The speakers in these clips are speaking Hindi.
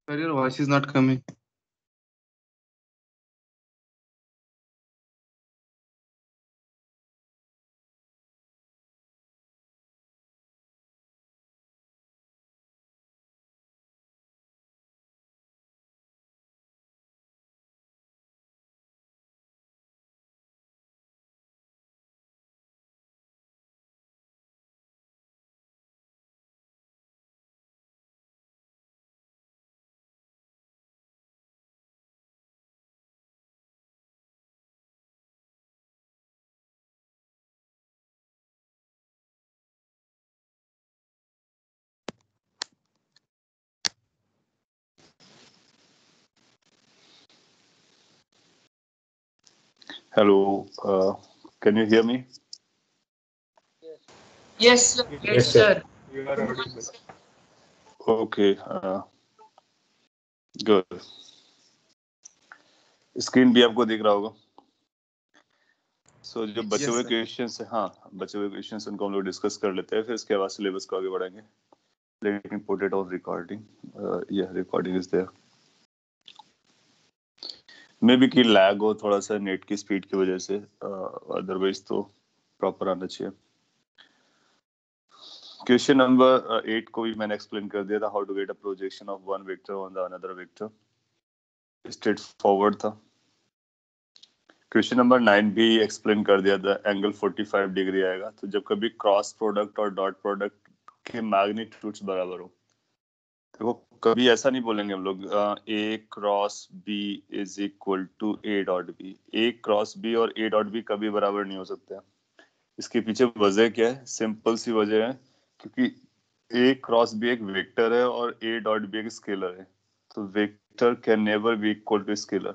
Sir, your voice is not coming. Hello, can you hear me? Yes, Yes, yes, sir. sir. You are audible. Okay, good. Screen भी आपको दिख रहा होगा। सो जो बचे Yes, हुए sir. क्वेश्चंस है, हाँ बचे हुए क्वेश्चंस उनको हम लोग डिस्कस कर लेते हैं, फिर उसके बाद सिलेबस को आगे बढ़ाएंगे। Let me put it on recording. Yeah recording is there. Maybe की लैग हो थोड़ा सा नेट की स्पीड की वजह से, अदरवाइज तो प्रॉपर आना चाहिए। क्वेश्चन नंबर 8 को भी मैंने एक्सप्लेन कर दिया था, how to get a projection of one vector on the another vector. Straightforward था। क्वेश्चन नंबर 9 भी एक्सप्लेन कर दिया था, एंगल 45 डिग्री आएगा। तो जब कभी क्रॉस प्रोडक्ट और डॉट प्रोडक्ट के मैग्नीट्यूड्स बराबर हो, देखो कभी ऐसा नहीं बोलेंगे हम लोग A cross B is equal to A dot B. A cross B और ए डॉट बी कभी बराबर नहीं हो सकते। इसके पीछे वजह क्या है? सिंपल सी वजह है, क्योंकि ए क्रॉस बी एक वेक्टर है और ए डॉट बी एक स्केलर है। तो vector can never be equal to scalar.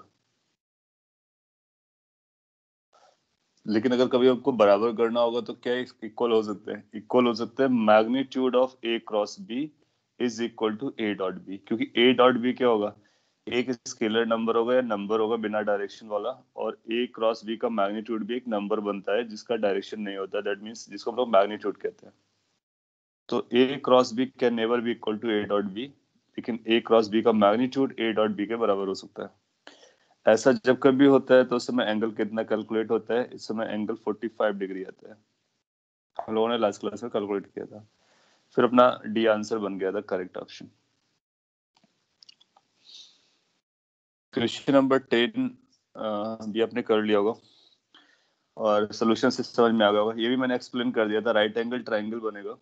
लेकिन अगर कभी आपको बराबर करना होगा तो क्या इक्वल हो सकते हैं? इक्वल हो सकते हैं। Magnitude of A cross B is equal to A dot B, क्योंकि ए डॉट बी क्या होगा? एक स्केलर नंबर होगा या नंबर होगा बिना डायरेक्शन वाला, और ए क्रॉस बी का मैग्नीट्यूड भी एक नंबर बनता है जिसका डायरेक्शन नहीं होता। दैट मीन्स जिसको हम लोग मैग्नीट्यूड कहते हैं। तो A cross B can never be equal to A dot B, लेकिन ए क्रॉस बी का मैग्नीट्यूड ए डॉट बी के बराबर हो सकता है। ऐसा जब कभी होता है तो उस समय एंगल कितना कैलकुलेट होता है? इस समय एंगल 45 डिग्री आता है। हम लोगों ने लास्ट क्लास में कैलकुलेट किया था, फिर अपना डी आंसर बन गया था करेक्ट ऑप्शन। क्वेश्चन नंबर 10 भी आपने कर लिया होगा और सोल्यूशन से समझ में आ गया होगा। ये भी मैंने एक्सप्लेन कर दिया था। राइट एंगल ट्राइंगल बनेगा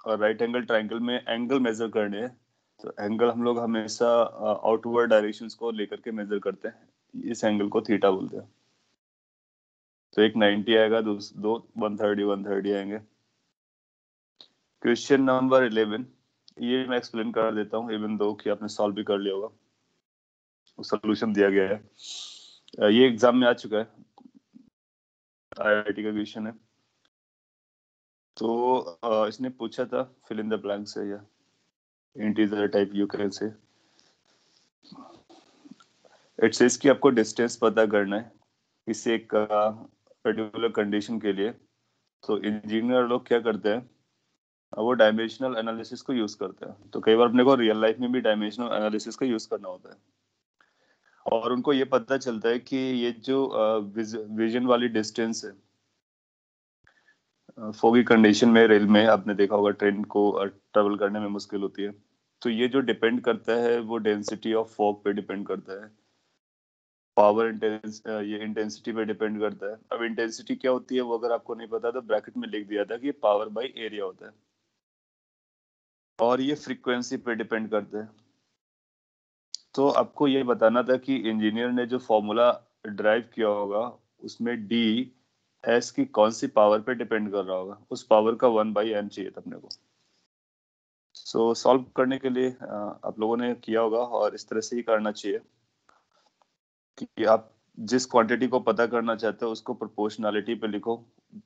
और राइट एंगल ट्राइंगल में एंगल मेजर करने हैं। तो एंगल हम लोग हमेशा आउटवर्ड डायरेक्शंस को लेकर के मेजर करते हैं। इस एंगल को थीटा बोलते हैं। तो एक 90 आएगा, दो 130 आएंगे। क्वेश्चन नंबर 11 ये मैं एक्सप्लेन कर देता हूँ, इवन दो कि आपने सॉल्व भी कर लिया होगा। सोल्यूशन दिया गया है, ये एग्जाम में आ चुका है, आईआईटी का क्वेश्चन है। तो इसने पूछा था फिल इन द ब्लैंक से, या integer type you can say. It says कि आपको डिस्टेंस पता करना है किसी एक पर्टिकुलर कंडीशन के लिए। तो इंजीनियर लोग क्या करते हैं, वो डायमेंशनल एनालिसिस को यूज करते हैं। तो कई बार अपने को रियल लाइफ में भी डायमेंशनल एनालिसिस का यूज करना होता है, और उनको ये पता चलता है कि ये जो विजन वाली डिस्टेंस है, फोगी कंडीशन में रेल में आपने देखा होगा ट्रेन को ट्रेवल करने में मुश्किल होती है। तो ये जो डिपेंड करता है वो डेंसिटी ऑफ फॉग पे डिपेंड करता है। पावर ये इंटेंसिटी पे डिपेंड करता है। अब इंटेंसिटी क्या होती है वो अगर आपको नहीं पता तो ब्रैकेट में लिख दिया था कि पावर बाई एरिया होता है, और ये फ्रीक्वेंसी पे डिपेंड करता है। तो आपको ये बताना था कि इंजीनियर ने जो फॉर्मूला ड्राइव किया होगा उसमें डी एस की कौन सी पावर पे डिपेंड कर रहा होगा। उस पावर का 1/n चाहिए था अपने को। सो सॉल्व करने के लिए आप लोगों ने किया होगा, और इस तरह से ही करना चाहिए कि आप जिस क्वांटिटी को पता करना चाहते हो उसको प्रोपोर्शनैलिटी पे लिखो।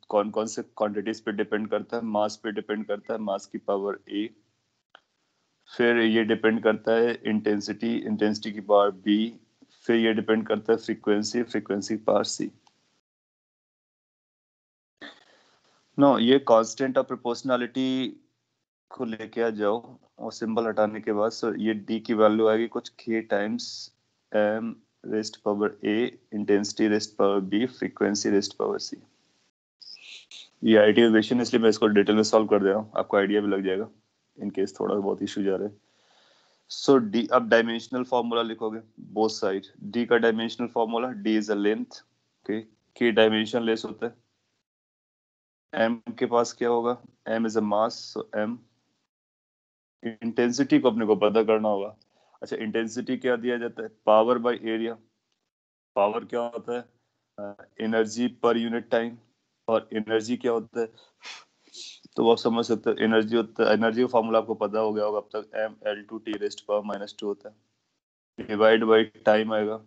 कौन कौन से क्वांटिटीज पे डिपेंड करता है? मास पे डिपेंड करता है, मास की पावर ए। फिर ये डिपेंड करता है इंटेंसिटी, इंटेंसिटी की पावर बी। फिर ये डिपेंड करता है फ्रीक्वेंसी, फ्रीक्वेंसी की पावर सी। नो, ये कांस्टेंट ऑफ प्रोपोर्शनैलिटी को लेके आ जाओ और सिंबल हटाने के बाद सो ये डी की वैल्यू आएगी कुछ k times m raised power a intensity rest power b frequency rest power c। ये आइडियल इक्वेशन, इसलिए मैं इसको डिटेल में सॉल्व कर दे रहा हूँ, आपको आइडिया भी लग जाएगा इन केस थोड़ा बहुत इशू जा रहा है। सो डी, अब डायमेंशनल फॉर्मूला लिखोगे बोथ साइड। डी का dimensional formula, D is a length, okay, K dimensionless होता है। एम के पास क्या होगा, M is a mass, so M. Intensity को अपने को पता करना होगा। अच्छा, इंटेंसिटी क्या दिया जाता है, पावर बाय एरिया। पावर क्या होता है, एनर्जी पर यूनिट टाइम। और एनर्जी क्या होता है, तो आप समझ सकते हो एनर्जी होता है, एनर्जी का फॉर्मूला आपको पता हो गया होगा अब तक, M L two T raised power minus two होता है, डिवाइड बाई टाइम आएगा,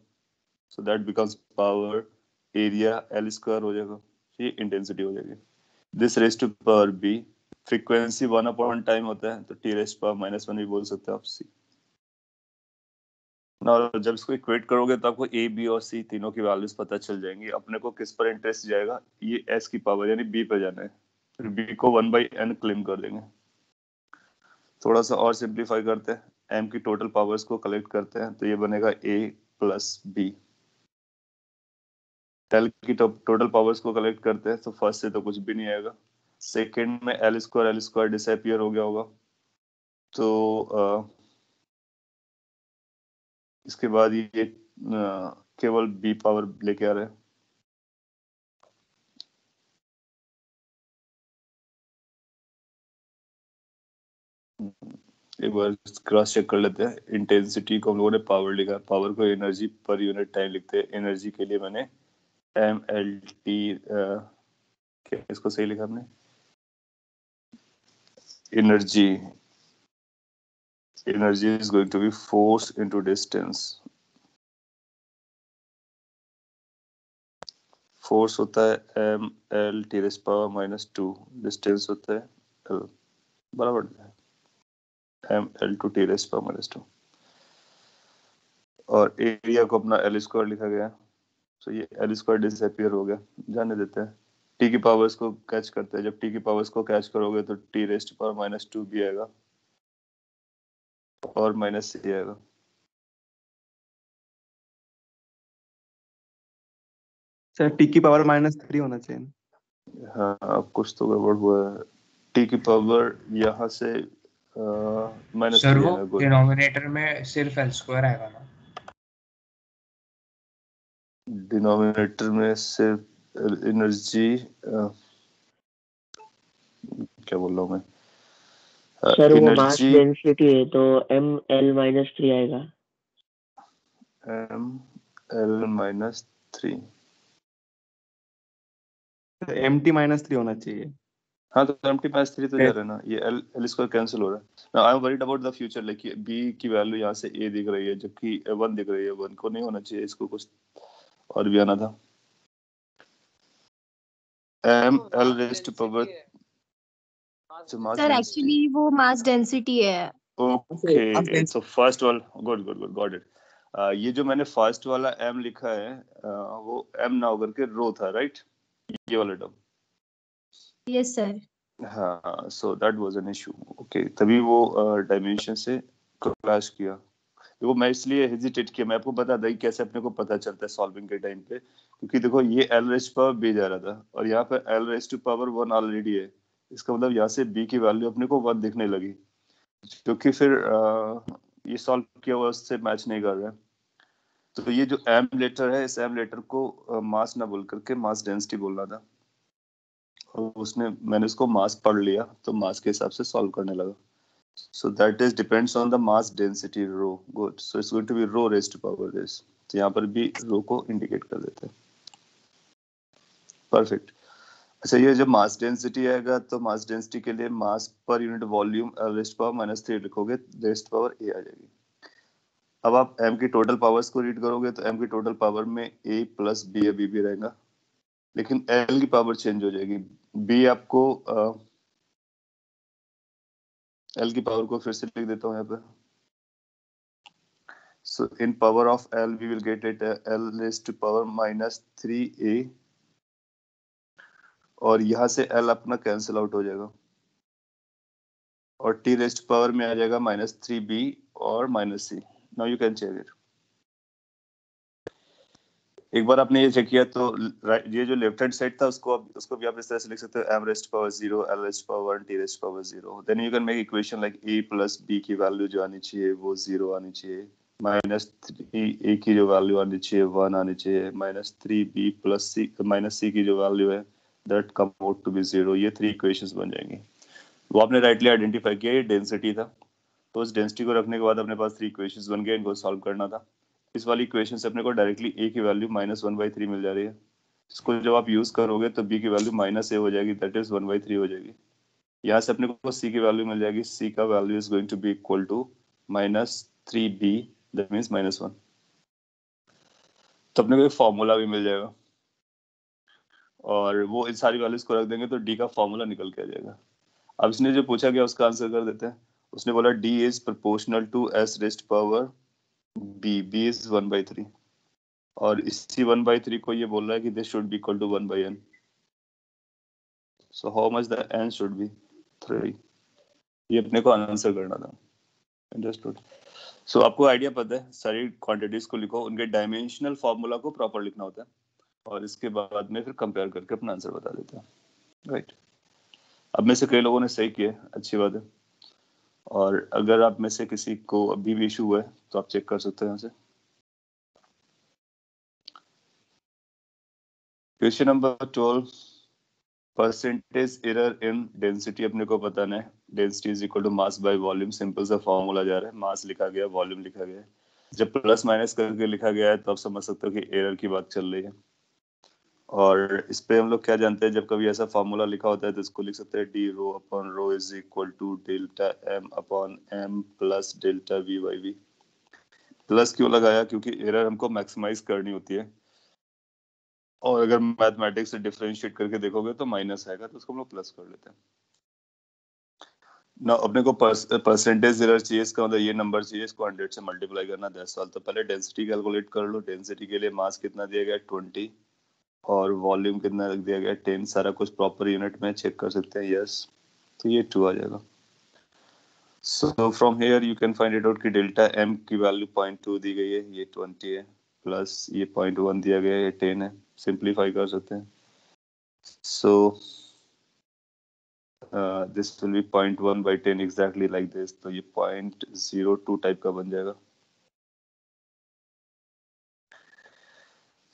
so that becomes power, area L square हो जाएगा, ये इंटेंसिटी हो जाएगी। This raised to power B, frequency one upon time होता है, तो T raised power minus one भी बोल सकते हो आप, सी। और जब इसको इक्वेट करोगे तो आपको ए बी और सी तीनों की वैल्यूज पता चल जाएंगी। अपने को किस पर इंटरेस्ट जाएगा, ये एस की पावर यानी बी पर जाना है, फिर बी को वन बाई एन क्लेम कर देंगे। थोड़ा सा और सिंप्लीफाई करते हैं, एम की टोटल पावर्स को कलेक्ट करते हैं, तो ये बनेगा ए प्लस बी। एल की टोटल पावर्स को कलेक्ट करते हैं, तो फर्स्ट से तो कुछ भी नहीं आएगा, सेकंड में एल स्क्वायर डिसअपियर हो गया होगा, तो इसके बाद ये केवल बी पावर लेके आ रहे हैं। एक बार क्रॉस चेक कर लेते हैं, इंटेंसिटी को हम लोगों ने पावर लिखा, पावर को एनर्जी पर यूनिट टाइम लिखते हैं। एनर्जी के लिए मैंने एम एल टी, क्या इसको सही लिखा हमने, energy, energy is going to be force into distance. Force होता है M L T raise power minus two, distance होता है एल, बराबर M L two T raise power minus two. और एरिया को अपना एल स्क्वायर लिखा गया, तो ये एल स्क्वायर डिसअपियर हो गया, जाने देते हैं। टी की पावर्स को कैच करते हैं, जब टी की पावर्स को कैच करोगे तो T raised power minus to भी आएगा और माइनस सी आएगा। सर टी की पावर -3 होना चाहिए। हाँ, कुछ तो गड़बड़ हुआ है। टी की पावर यहाँ से माइनस सर थ्री वो आएगा, गुड। डिनोमिनेटर में सिर्फ एल स्क्वायर आएगा ना? डिनोमिनेटर में सिर्फ एनर्जी, क्या बोल रहा हूँ मैं, सर वो मास एनर्जी डेंसिटी है तो ml-3 आएगा। M L minus three, MT-3 होना चाहिए। हाँ तो एम टी माइनस थ्री तो जा रहा है ना, ये एल एल स्क्वायर कैंसिल हो रहा है। I am worried about the future, like B की वैल्यू यहाँ से ए दिख रही है जबकि वन दिख रही है, वन को नहीं होना चाहिए, इसको कुछ और भी आना था। M L raise to power, sir actually वो मास डेंसिटी है। ओके, तो फर्स्ट वाला, good good good, got it. ये जो मैंने फर्स्ट वाला एम लिखा है, वो एम ना होकर के रो था, राइट, ये वाला टर्म। Yes sir. हाँ, so that was an issue, okay, तभी वो डायमेंशन से क्लैश किया। देखो मैं इसलिए हेजिटेट किया, मैं आपको बता दी कैसे अपने को पता चलता है सॉल्विंग के टाइम पे, क्योंकि देखो ये एल रेस्ट पावर बी जा रहा था और यहाँ पे L rest power one already है, इसका मतलब यहाँ से बी की वैल्यू अपने को वन दिखने लगी, क्योंकि फिर ये सॉल्व किया हुआ उससे मैच नहीं कर रहा है। तो ये जो एम लेटर है, इस एम लेटर को मास ना बोल करके मास डेंसिटी बोलना था, और उसने, मैंने इसको मास पढ़ लिया तो मास के हिसाब से सॉल्व करने लगा। So that is depends on the mass density rho. Good. So it's going to be rho raised to power this. तो यहाँ पर भी rho को इंडिकेट कर देते हैं। परफेक्ट। अच्छा, ये जब मास डेंसिटी आएगा तो मास डेंसिटी के लिए mass per unit volume rest power minus three लिखोगे, रेस्ट पावर ए आ जाएगी। अब आप m की टोटल पावर्स को रीड करोगे तो m की टोटल पावर में a प्लस बी अभी भी रहेगा, लेकिन l की पावर चेंज हो जाएगी। b आपको l की पावर को फिर से लिख देता हूँ यहाँ पे। So in power of L, we will get it L raised to power minus 3a, और यहाँ से L अपना कैंसिल आउट हो जाएगा, और t रेस्ट पावर में आ जाएगा -3b और -c। Now you can check it. एक बार आपने ये चेक किया तो ये जो लेफ्ट हैंड साइड था उसको भी आप इस तरह से लिख सकते हो m raised power 0, l raised power 1, t raised power 0। Then you can make equation like a plus b की वैल्यू जो आनी चाहिए वो 0 आनी चाहिए, -3a की जो वैल्यू आनी चाहिए 1 आनी चाहिए, -3b प्लस c की जो वैल्यू है that come out to be 0। ये 3 इक्वेशंस बन जाएंगी। वो आपने राइटली आइडेंटिफाई किया, ये डेंसिटी था। तो उस डेंसिटी को रखने के बाद अपने पास 3 इक्वेशंस बन गए, इनको सॉल्व करना था। इस वाली इक्वेशन से अपने को डायरेक्टली a की वैल्यू -1/3 मिल जा रही है। इसको जब आप यूज करोगे तो b की वैल्यू -a हो जाएगी, दैट इज 1/3 हो जाएगी। यहाँ से अपने को c की वैल्यू मिल जाएगी, c का value is going to be equal to -3b, that means -1। तो अपने को एक फॉर्मूला भी मिल जाएगा और वो इन सारी वैल्यूज को रख देंगे तो d का फॉर्मूला निकल के आ जाएगा। अब इसने जो पूछा गया उसका आंसर कर देते हैं। उसने बोला d is proportional to s raised power b is 1/3 और इसी 1/3 को ये बोल रहा है कि this should be equal to 1/n। So how much the n should be 3। ये अपने को आंसर करना था। अंडरस्टूड। सो आपको आइडिया पता है, सारी क्वांटिटीज को लिखो, उनके डायमेंशनल फार्मूला को प्रॉपर लिखना होता है और इसके बाद में फिर कंपेयर करके अपना आंसर बता देते हैं, राइट। अब में से कई लोगों ने सही किया, अच्छी बात है। और अगर आप में से किसी को अभी भी इशू हुआ है तो आप चेक कर सकते हैं यहाँ से। Question number 12, percentage error in density अपने को बताना है। Density is equal to mass by volume, simple सा फॉर्मूला जा रहा है, मास लिखा गया, वॉल्यूम लिखा गया। जब प्लस माइनस करके लिखा गया है तो आप समझ सकते हो कि एरर की बात चल रही है। और इस पे हम लोग क्या जानते हैं, जब कभी ऐसा फॉर्मूला लिखा होता है तो इसको लिख सकते हैं D rho upon rho is equal to delta M upon M plus delta V by V. Plus क्यों लगाया, क्योंकि एरर हमको मैक्सिमाइज करनी होती है और अगर मैथमेटिक्स से डिफरेंशिएट करके देखोगे तो माइनस आएगा, तो उसको हम लोग प्लस कर लेते हैं ना। अपने को परसेंटेज एरर चाहिए, इसका मतलब ये नंबर चाहिए, इसको 100 से मल्टीप्लाई करना 10 साल। तो पहले डेंसिटी कैलकुलेट कर लो। डेंसिटी के लिए मास कितना दिया गया 20 और वॉल्यूम कितना रख दिया गया 10। सारा कुछ प्रॉपर यूनिट में चेक कर सकते हैं, यस। तो ये 2 आ जाएगा। So from here you can find it out कि डेल्टा एम की वैल्यू 0.2 दी गई है, ये 20 है, प्लस ये 0.1 दिया गया है, ये 10 है। सिंप्लीफाई कर सकते हैं। सो this will be 0.1 by 10 exactly like this, तो ये 0.02 टाइप का बन जाएगा।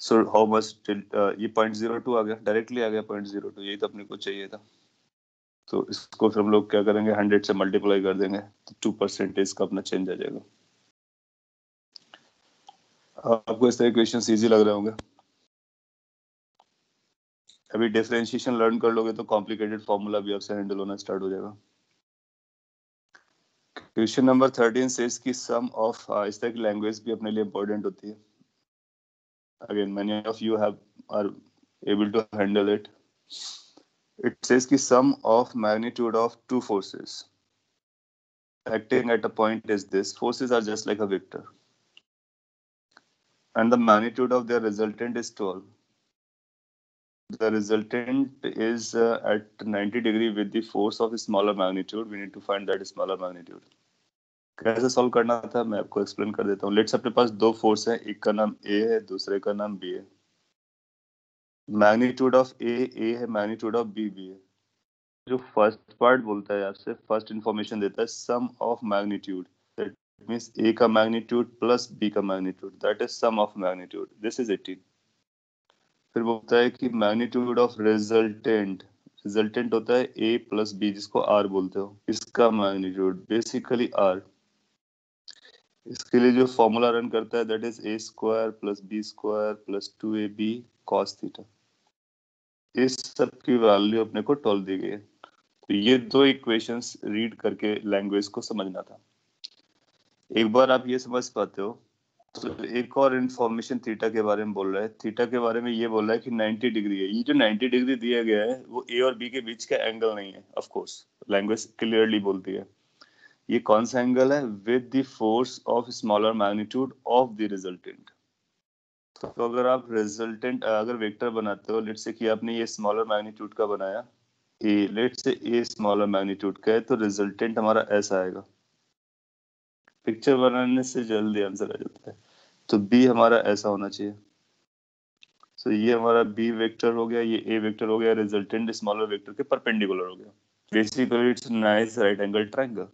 So how much ये 0.02 आ गया, डायरेक्टली आ गया 0.02, यही तो अपने को चाहिए था। तो इसको फिर हम लोग क्या करेंगे, 100 से मल्टीप्लाई कर देंगे तो 2% का अपना चेंज आ जाएगा। आपको इस तरह क्वेश्चन इजी लग रहे होंगे। अभी डिफरेंशिएशन लर्न कर लोगे तो कॉम्प्लिकेटेड फॉर्मूला भी आपसे हैंडल होना स्टार्ट हो जाएगा। क्वेश्चन नंबर 13 सेज कि सम ऑफ, इस तरह की लैंग्वेज भी अपने लिए इंपॉर्टेंट होती है। Again, many of you are able to handle it. It says कि sum of magnitude of two forces acting at a point is this. Forces are just like a vector, and the magnitude of their resultant is 12. The resultant is at 90 degree with the force of a smaller magnitude. We need to find that smaller magnitude. कैसे सॉल्व करना था मैं आपको एक्सप्लेन कर देता हूँ। लेट्स अपने पास दो फोर्स है, एक का नाम A है, दूसरे का नाम B है। मैग्नीट्यूड ऑफ ए है, मैग्नीट्यूड ऑफ बी है। जो फर्स्ट पार्ट बोलता है आपसे, फर्स्ट इंफॉर्मेशन देता है sum of magnitude, that means A का मैग्नीट्यूड प्लस बी का magnitude, that is sum of magnitude, this is 18। फिर बोलता है कि मैग्नीट्यूड ऑफ रिजल्टेंट, रिजल्टेंट होता है ए प्लस बी जिसको आर बोलते हो, इसका मैग्नीट्यूड बेसिकली आर। इसके लिए जो फॉर्मूला रन करता है that is A square plus B square plus 2ab cos theta. इस सब की वैल्यू अपने को 12 दी गई है। तो ये दो इक्वेशंस रीड करके लैंग्वेज को समझना था। एक बार आप ये समझ पाते हो तो एक और इंफॉर्मेशन थीटा के बारे में बोल रहा है। थीटा के बारे में ये बोल रहा है कि 90 डिग्री है। ये जो 90 डिग्री दिया गया है वो ए और बी के बीच का एंगल नहीं है। ऑफ कोर्स लैंग्वेज क्लियरली बोलती है ये कौन सा एंगल है, with the force of smaller magnitude of the resultant. तो अगर आप रिजल्टेंट अगर वेक्टर बनाते हो, लेट्स से कि आपने ये स्मॉलर मैग्नीट्यूड का बनाया ए, लेट से ए स्मॉलर मैग्नीट्यूड का है तो रिजल्टेंट हमारा ऐसा आएगा। पिक्चर बनाने से जल्दी आंसर आ जाता है। तो बी हमारा ऐसा होना चाहिए। सो ये हमारा बी वेक्टर हो गया, ये ए वेक्टर हो गया, रिजल्टेंट स्मॉलर वेक्टर के परपेंडिकुलर हो गया। Basically it's nice right angle triangle.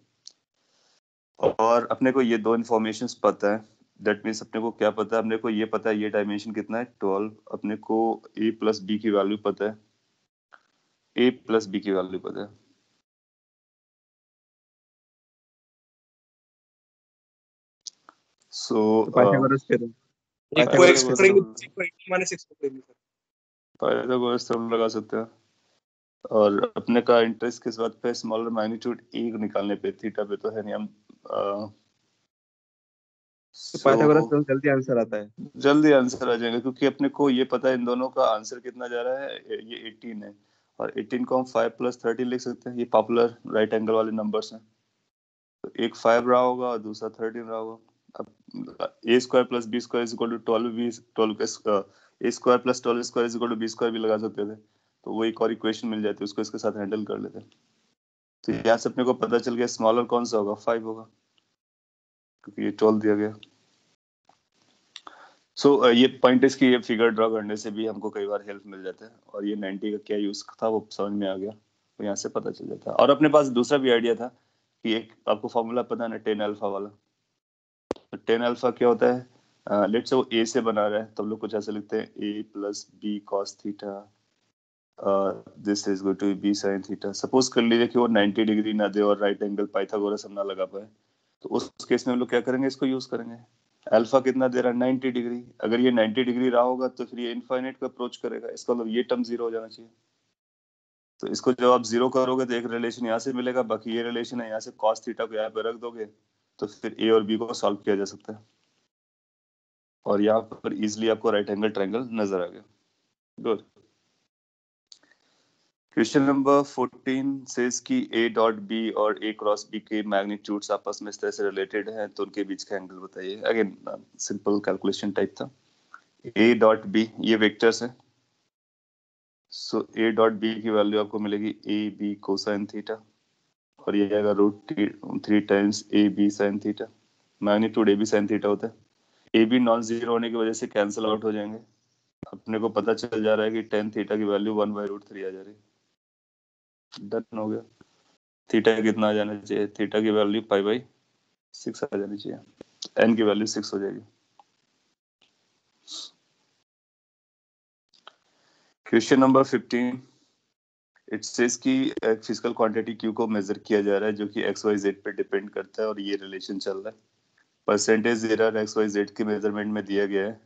और अपने को ये दो इन्फॉर्मेशंस पता है, दैट मीन्स अपने को क्या पता है, अपने को ये पता है ये डायमेंशन कितना है 12, अपने को ए प्लस बी की वैल्यू पता है, ए प्लस बी की वैल्यू पता है। सो पाइथागोरस थ्योरम एक को x पकड़ेंगे, दूसरे को 18 - 6 पकड़ेंगे सर। पाइथागोरस थ्योरम लगा सकते हैं। और अपने का इंटरेस्ट किस बात पे, स्मॉलर मैग्नीट्यूड ए निकालने पे, थीटा पे तो है नहीं हम। तो पाइथागोरस थ्योरम जल्दी आंसर आता है। जल्दी आंसर आ जाएगा क्योंकि अपने को ये पता है इन दोनों का आंसर कितना जा रहा है, ये 18 है और 18 को हम 5 + 30 लिख सकते हैं। ये पॉपुलर राइट एंगल वाले नंबर्स हैं। तो एक 5 रहा होगा और दूसरा 13 रहा होगा। अब a square plus b square is equal to 12, b 12 का a square plus 12 square is equal to b square भी लगा सकते थे। तो वो एक और इक्वेशन मिल जाती है, उसको इसके साथ हैंडल कर लेते हैं। तो यहाँ से अपने को पता चल गया स्मॉलर कौन सा होगा, 5 होगा क्योंकि ये 12 दिया गया। ये पॉइंट इसकी ये फिगर ड्रॉ करने से भी हमको कई बार हेल्प मिल जाता है। और ये 90 का क्या यूज था वो समझ में आ गया, तो यहाँ से पता चल जाता है। और अपने पास दूसरा भी आइडिया था कि एक आपको फॉर्मूला पता है ना 10 अल्फा वाला। तो 10 अल्फा क्या होता है, लेट्स से वो ए से बना रहा है तो हम लोग कुछ ऐसे लिखते हैं a plus B cos theta, this is going to be b sin theta. Suppose कर लीजिए कि वो 90 डिग्री ना दे और राइट एंगल पाइथागोरस हम ना लगा पाए, तो उस केस में हम लोग क्या करेंगे, इसको यूज करेंगे। अल्फा कितना दे रहा है, 90 डिग्री। अगर ये 90 डिग्री रहा होगा तो फिर ये इनफाइनाइट को अप्रोच करेगा, इसका मतलब ये टर्म जीरो हो जाना चाहिए। तो इसको जब आप जीरो करोगे तो एक रिलेशन यहाँ से मिलेगा, बाकी ये रिलेशन है यहाँ से कॉस थीटा को यहाँ पे रख दोगे तो फिर ए और बी को सॉल्व किया जा सकता है। और यहाँ पर इजिली आपको राइट एंगल ट्रायंगल नजर आ गया। गुड। क्वेश्चन नंबर 14 सेज कि a डॉट b और a क्रॉस b के मैग्नीट्यूड्स आपस में इस तरह से रिलेटेड हैं तो उनके बीच का एंगल बताइए। अगेन सिंपल कैलकुलेशन टाइप था। a डॉट b ये वेक्टर्स हैं। सो a डॉट b की वैल्यू आपको मिलेगी a b कोसाइन थीटा और ये आएगा √3 times a b sine theta. Magnitude a b sine theta होता है। a b नॉन जीरो होने की वजह से कैंसिल आउट हो जाएंगे। अपने को पता चल जा रहा है कि tan थीटा की वैल्यू 1/√3 आ जा रही है। डन हो गया। थीटा कितना आ जाना चाहिए, थीटा की वैल्यू π/6 आ जानी चाहिए, n की वैल्यू 6 हो जाएगी। क्वेश्चन नंबर 15 इट सेज कि एक फिजिकल क्वांटिटी q को मेजर किया जा रहा है जो कि xyz पे डिपेंड करता है और ये रिलेशन चल रहा है। परसेंटेज एरर xyz के मेजरमेंट में दिया गया है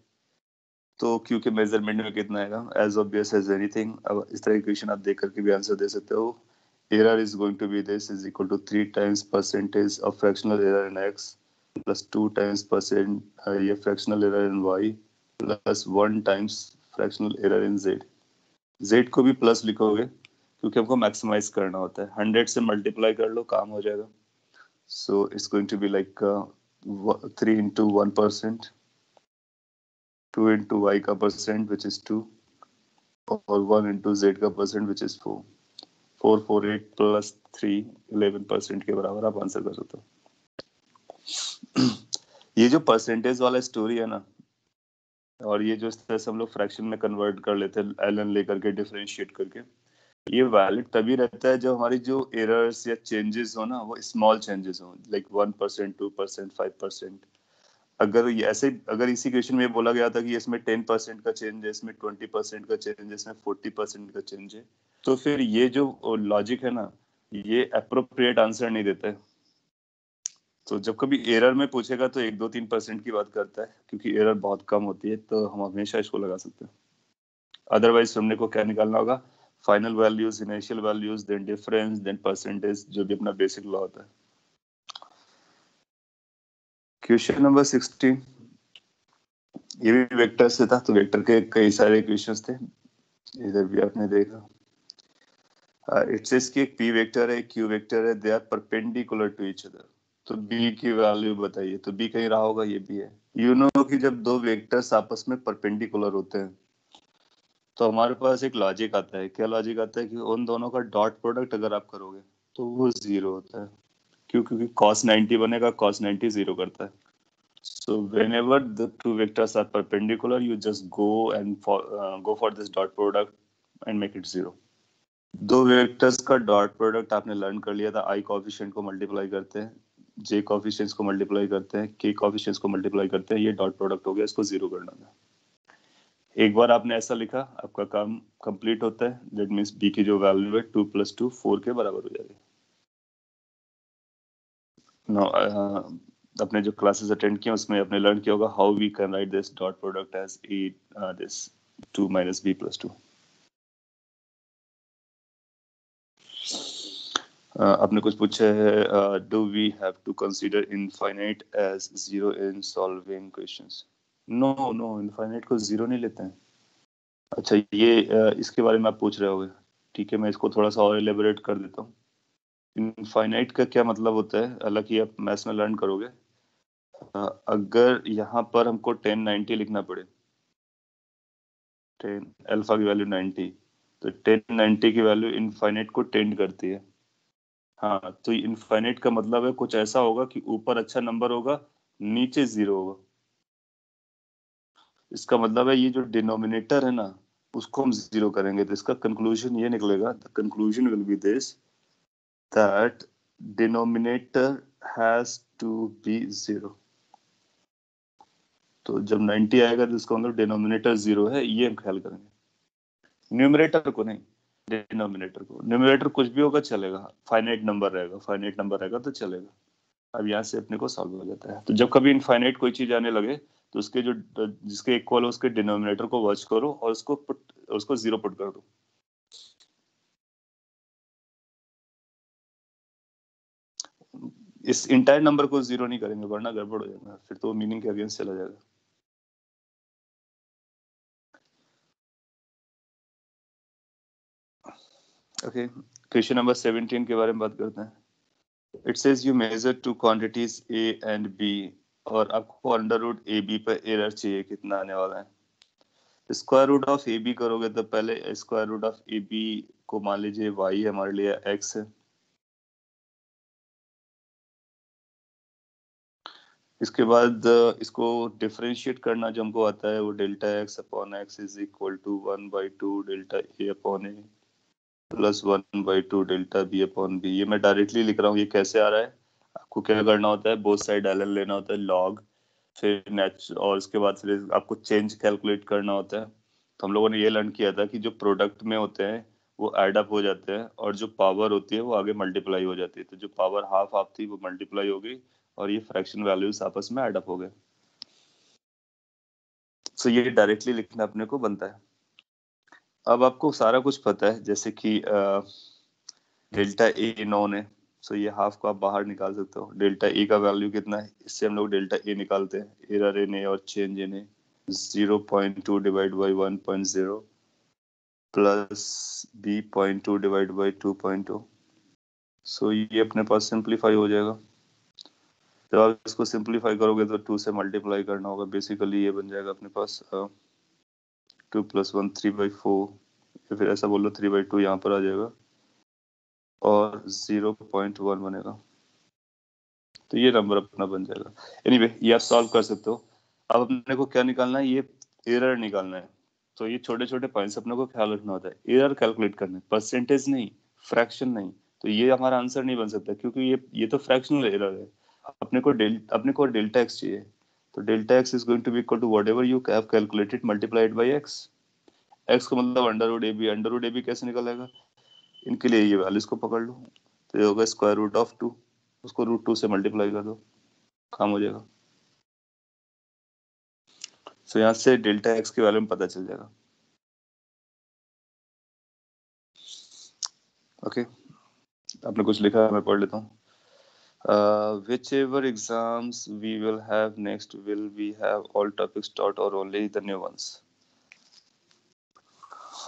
तो q के मेजरमेंट में कितना आएगा, एज ऑब्वियस एज एनीथिंग। अब इस तरह की क्वेश्चन आप देख करके भी आंसर दे सकते हो। error is going to be this is equal to 3 times percentage of fractional error in x plus 2 times ये fractional error in y plus 1 times fractional error in z। z को भी प्लस लिखोगे क्योंकि हमको मैक्सिमाइज करना होता है। 100 से मल्टीप्लाई कर लो काम हो जाएगा। So it's going to be like 3 into 1%, 2 into y का परसेंट विच इज 2 और 1 into z का परसेंट विच इज 4। 448 प्लस 3 11% के बराबर आप आंसर कर सकते हो। ये जो परसेंटेज वाला स्टोरी है ना, और ये जो इस तरह से हम लोग फ्रैक्शन में कन्वर्ट कर लेते हैं ln लेकर के डिफरेंशिएट करके, ये वैलिड तभी रहता है जब हमारी जो एरर्स या चेंजेस हो ना वो स्मॉल चेंजेस हो, लाइक 1%, 2%, 5%। अगर इसी क्वेश्चन में बोला गया था कि इसमें 10% का चेंज है, इसमें 20% का चेंज है, इसमें 40% का चेंज है, तो फिर ये जो लॉजिक है ना ये अप्रोप्रिएट आंसर नहीं देता है। तो जब कभी एरर में पूछेगा तो 1-2-3% की बात करता है क्योंकि एरर बहुत कम होती है, तो हम हमेशा इसको लगा सकते हैं। अदरवाइज हमने को क्या निकालना होगा, final values, initial values, then difference, then percentage, जो भी अपना बेसिक लॉ होता है। क्वेश्चन नंबर 16 ये भी वेक्टर से था, तो वेक्टर के कई सारे क्वेश्चंस थे, इधर भी आपने देखा। इट सेज कि एक p वेक्टर है, q वेक्टर है, they are perpendicular to each other. तो b की वैल्यू बताइए। तो b कहीं रहा होगा, ये भी है। यू नो कि जब दो वेक्टर्स आपस में परपेंडिकुलर होते हैं तो हमारे पास एक लॉजिक आता है। क्या लॉजिक आता है कि उन दोनों का डॉट प्रोडक्ट अगर आप करोगे तो वो 0 होता है। क्यों? क्योंकि cos 90 बनेगा, cos 90 0 करता है। So whenever the two vectors are perpendicular, you just go for this dot product and make it 0. दो वेक्टर्स का डॉट प्रोडक्ट आपने लर्न कर लिया था। आई कोफिशिएंट को मल्टीप्लाई करते हैं, जे कोफिशिएंट्स को मल्टीप्लाई करते हैं, के कोफिशिएंट्स को मल्टीप्लाई करते हैं, ये डॉट प्रोडक्ट हो गया, इसको 0 करना था। एक बार आपने ऐसा लिखा, आपका काम कंप्लीट होता है। दैट मींस बी की जो वैल्यू है 2 + 2 4 के बराबर हो जाएगी। नो अपने जो क्लासेस अटेंड किए उसमें आपने लर्न किया होगा how we can write this dot product as this 2 - b + 2। आपने कुछ पूछा है, do we have to consider infinite as 0 in solving questions? No no, infinite को 0 नहीं लेते हैं। अच्छा, ये इसके बारे में आप पूछ रहे होगे। ठीक है, मैं इसको थोड़ा सा और एलेबोरेट कर देता हूँ। इनफाइनाइट का क्या मतलब होता है, हालांकि आप मैथ्स में लर्न करोगे। अगर यहाँ पर हमको 1090 लिखना पड़े, 10 अल्फा की वैल्यू 90, तो 1090 की वैल्यू इनफाइनाइट को टेंड करती है। हाँ, तो इनफाइनाइट का मतलब है कुछ ऐसा होगा कि ऊपर अच्छा नंबर होगा, नीचे 0 होगा। इसका मतलब है ये जो डिनोमिनेटर है ना, उसको हम 0 करेंगे, तो इसका कंक्लूजन ये निकलेगा, the conclusion will be this that denominator has to be 0। तो जब 90 आएगा तो इसका मतलब डिनोमिनेटर 0 है, ये हम ख्याल करेंगे। न्यूमरेटर को नहीं, डिनोमिनेटर को। न्यूमरेटर कुछ भी होगा चलेगा, फाइनाइट नंबर रहेगा तो चलेगा। अब यहाँ से अपने को सॉल्व हो जाता है। तो जब कभी इनफाइनाइट कोई चीज आने लगे तो उसके जो जिसके इक्वल हो उसके डिनोमिनेटर को वॉच करो और उसको 0 पुट कर दो। इस इंटायर नंबर को 0 नहीं करेंगे वरना गड़बड़ हो जाएगा, फिर तो मीनिंग के अगेंस्ट चला जाएगा। ओके, क्वेश्चन नंबर 17 के बारे में बात करते हैं। It says you measure two quantities A and B और आपको अंडर रूट ए बी पर एरर चाहिए, कितना आने वाला है। Square root of A B करोगे तो पहले square root of A B को मान लीजिए y है, हमारे लिए x है। इसके बाद इसको डिफरेंशिएट करना जो हमको आता है वो delta x upon x is equal to 1/2 delta a upon a plus 1/2 delta b upon b। ये मैं डायरेक्टली लिख रहा हूँ। ये कैसे आ रहा है, आपको क्या करना होता है, बोथ साइड ln लेना होता है, log, फिर और उसके बाद फिर आपको चेंज कैलकुलेट करना होता है। तो हम लोगों ने ये लर्न किया था कि जो प्रोडक्ट में होते हैं वो एड अप हो जाते हैं और जो पावर होती है वो आगे मल्टीप्लाई हो जाती है। तो जो पावर हाफ हाफ थी वो मल्टीप्लाई हो गई और ये फ्रैक्शन वैल्यूज आपस में एड अप हो गए। सो ये डायरेक्टली लिखना अपने को बनता है। अब आपको सारा कुछ पता है, जैसे कि डेल्टा ए नोन है, सो ये हाफ को आप बाहर निकाल सकते हो। डेल्टा ए का वैल्यू कितना है, इससे हम लोग डेल्टा ए निकालते हैं, एरर इन ए और change in A 0.2 divide by 1.0 plus b 0.2 divide by 2.2। सो ये अपने पास सिंप्लीफाई हो जाएगा। जब आप इसको सिंप्लीफाई करोगे तो 2 से मल्टीप्लाई करना होगा। बेसिकली ये बन जाएगा अपने पास 2 + 1 3/4, या फिर ऐसा बोलो 3/2 यहाँ पर आ जाएगा और 0.1 बनेगा। तो ये नंबर अपना बन जाएगा। एनीवे ये आप सॉल्व कर सकते हो। अब अपने को क्या निकालना है, ये एरर निकालना है। तो ये छोटे छोटे पॉइंट्स अपने को ख्याल रखना होता है। एरर कैलकुलेट करना है, परसेंटेज नहीं, फ्रैक्शन नहीं। तो ये हमारा आंसर नहीं बन सकता क्योंकि ये तो फ्रैक्शनल एरर है। अपने को डेल्टा एक्स चाहिए। तो delta X is going to be equal to whatever you have calculated multiplied by X. X का मतलब under root A B. Under root A B कैसे निकलेगा, इनके लिए ये वैल्यूज को पकड़ लो। तो ये होगा स्क्वायर रूट ऑफ 2, उसको √2 से मल्टीप्लाई कर दो, काम हो जाएगा। सो यहाँ से डेल्टा एक्स के बारे में पता चल जाएगा। ओके, आपने कुछ लिखा है, मैं पढ़ लेता हूँ। Whichever exams we will have next, will we have all topics taught or only the new ones?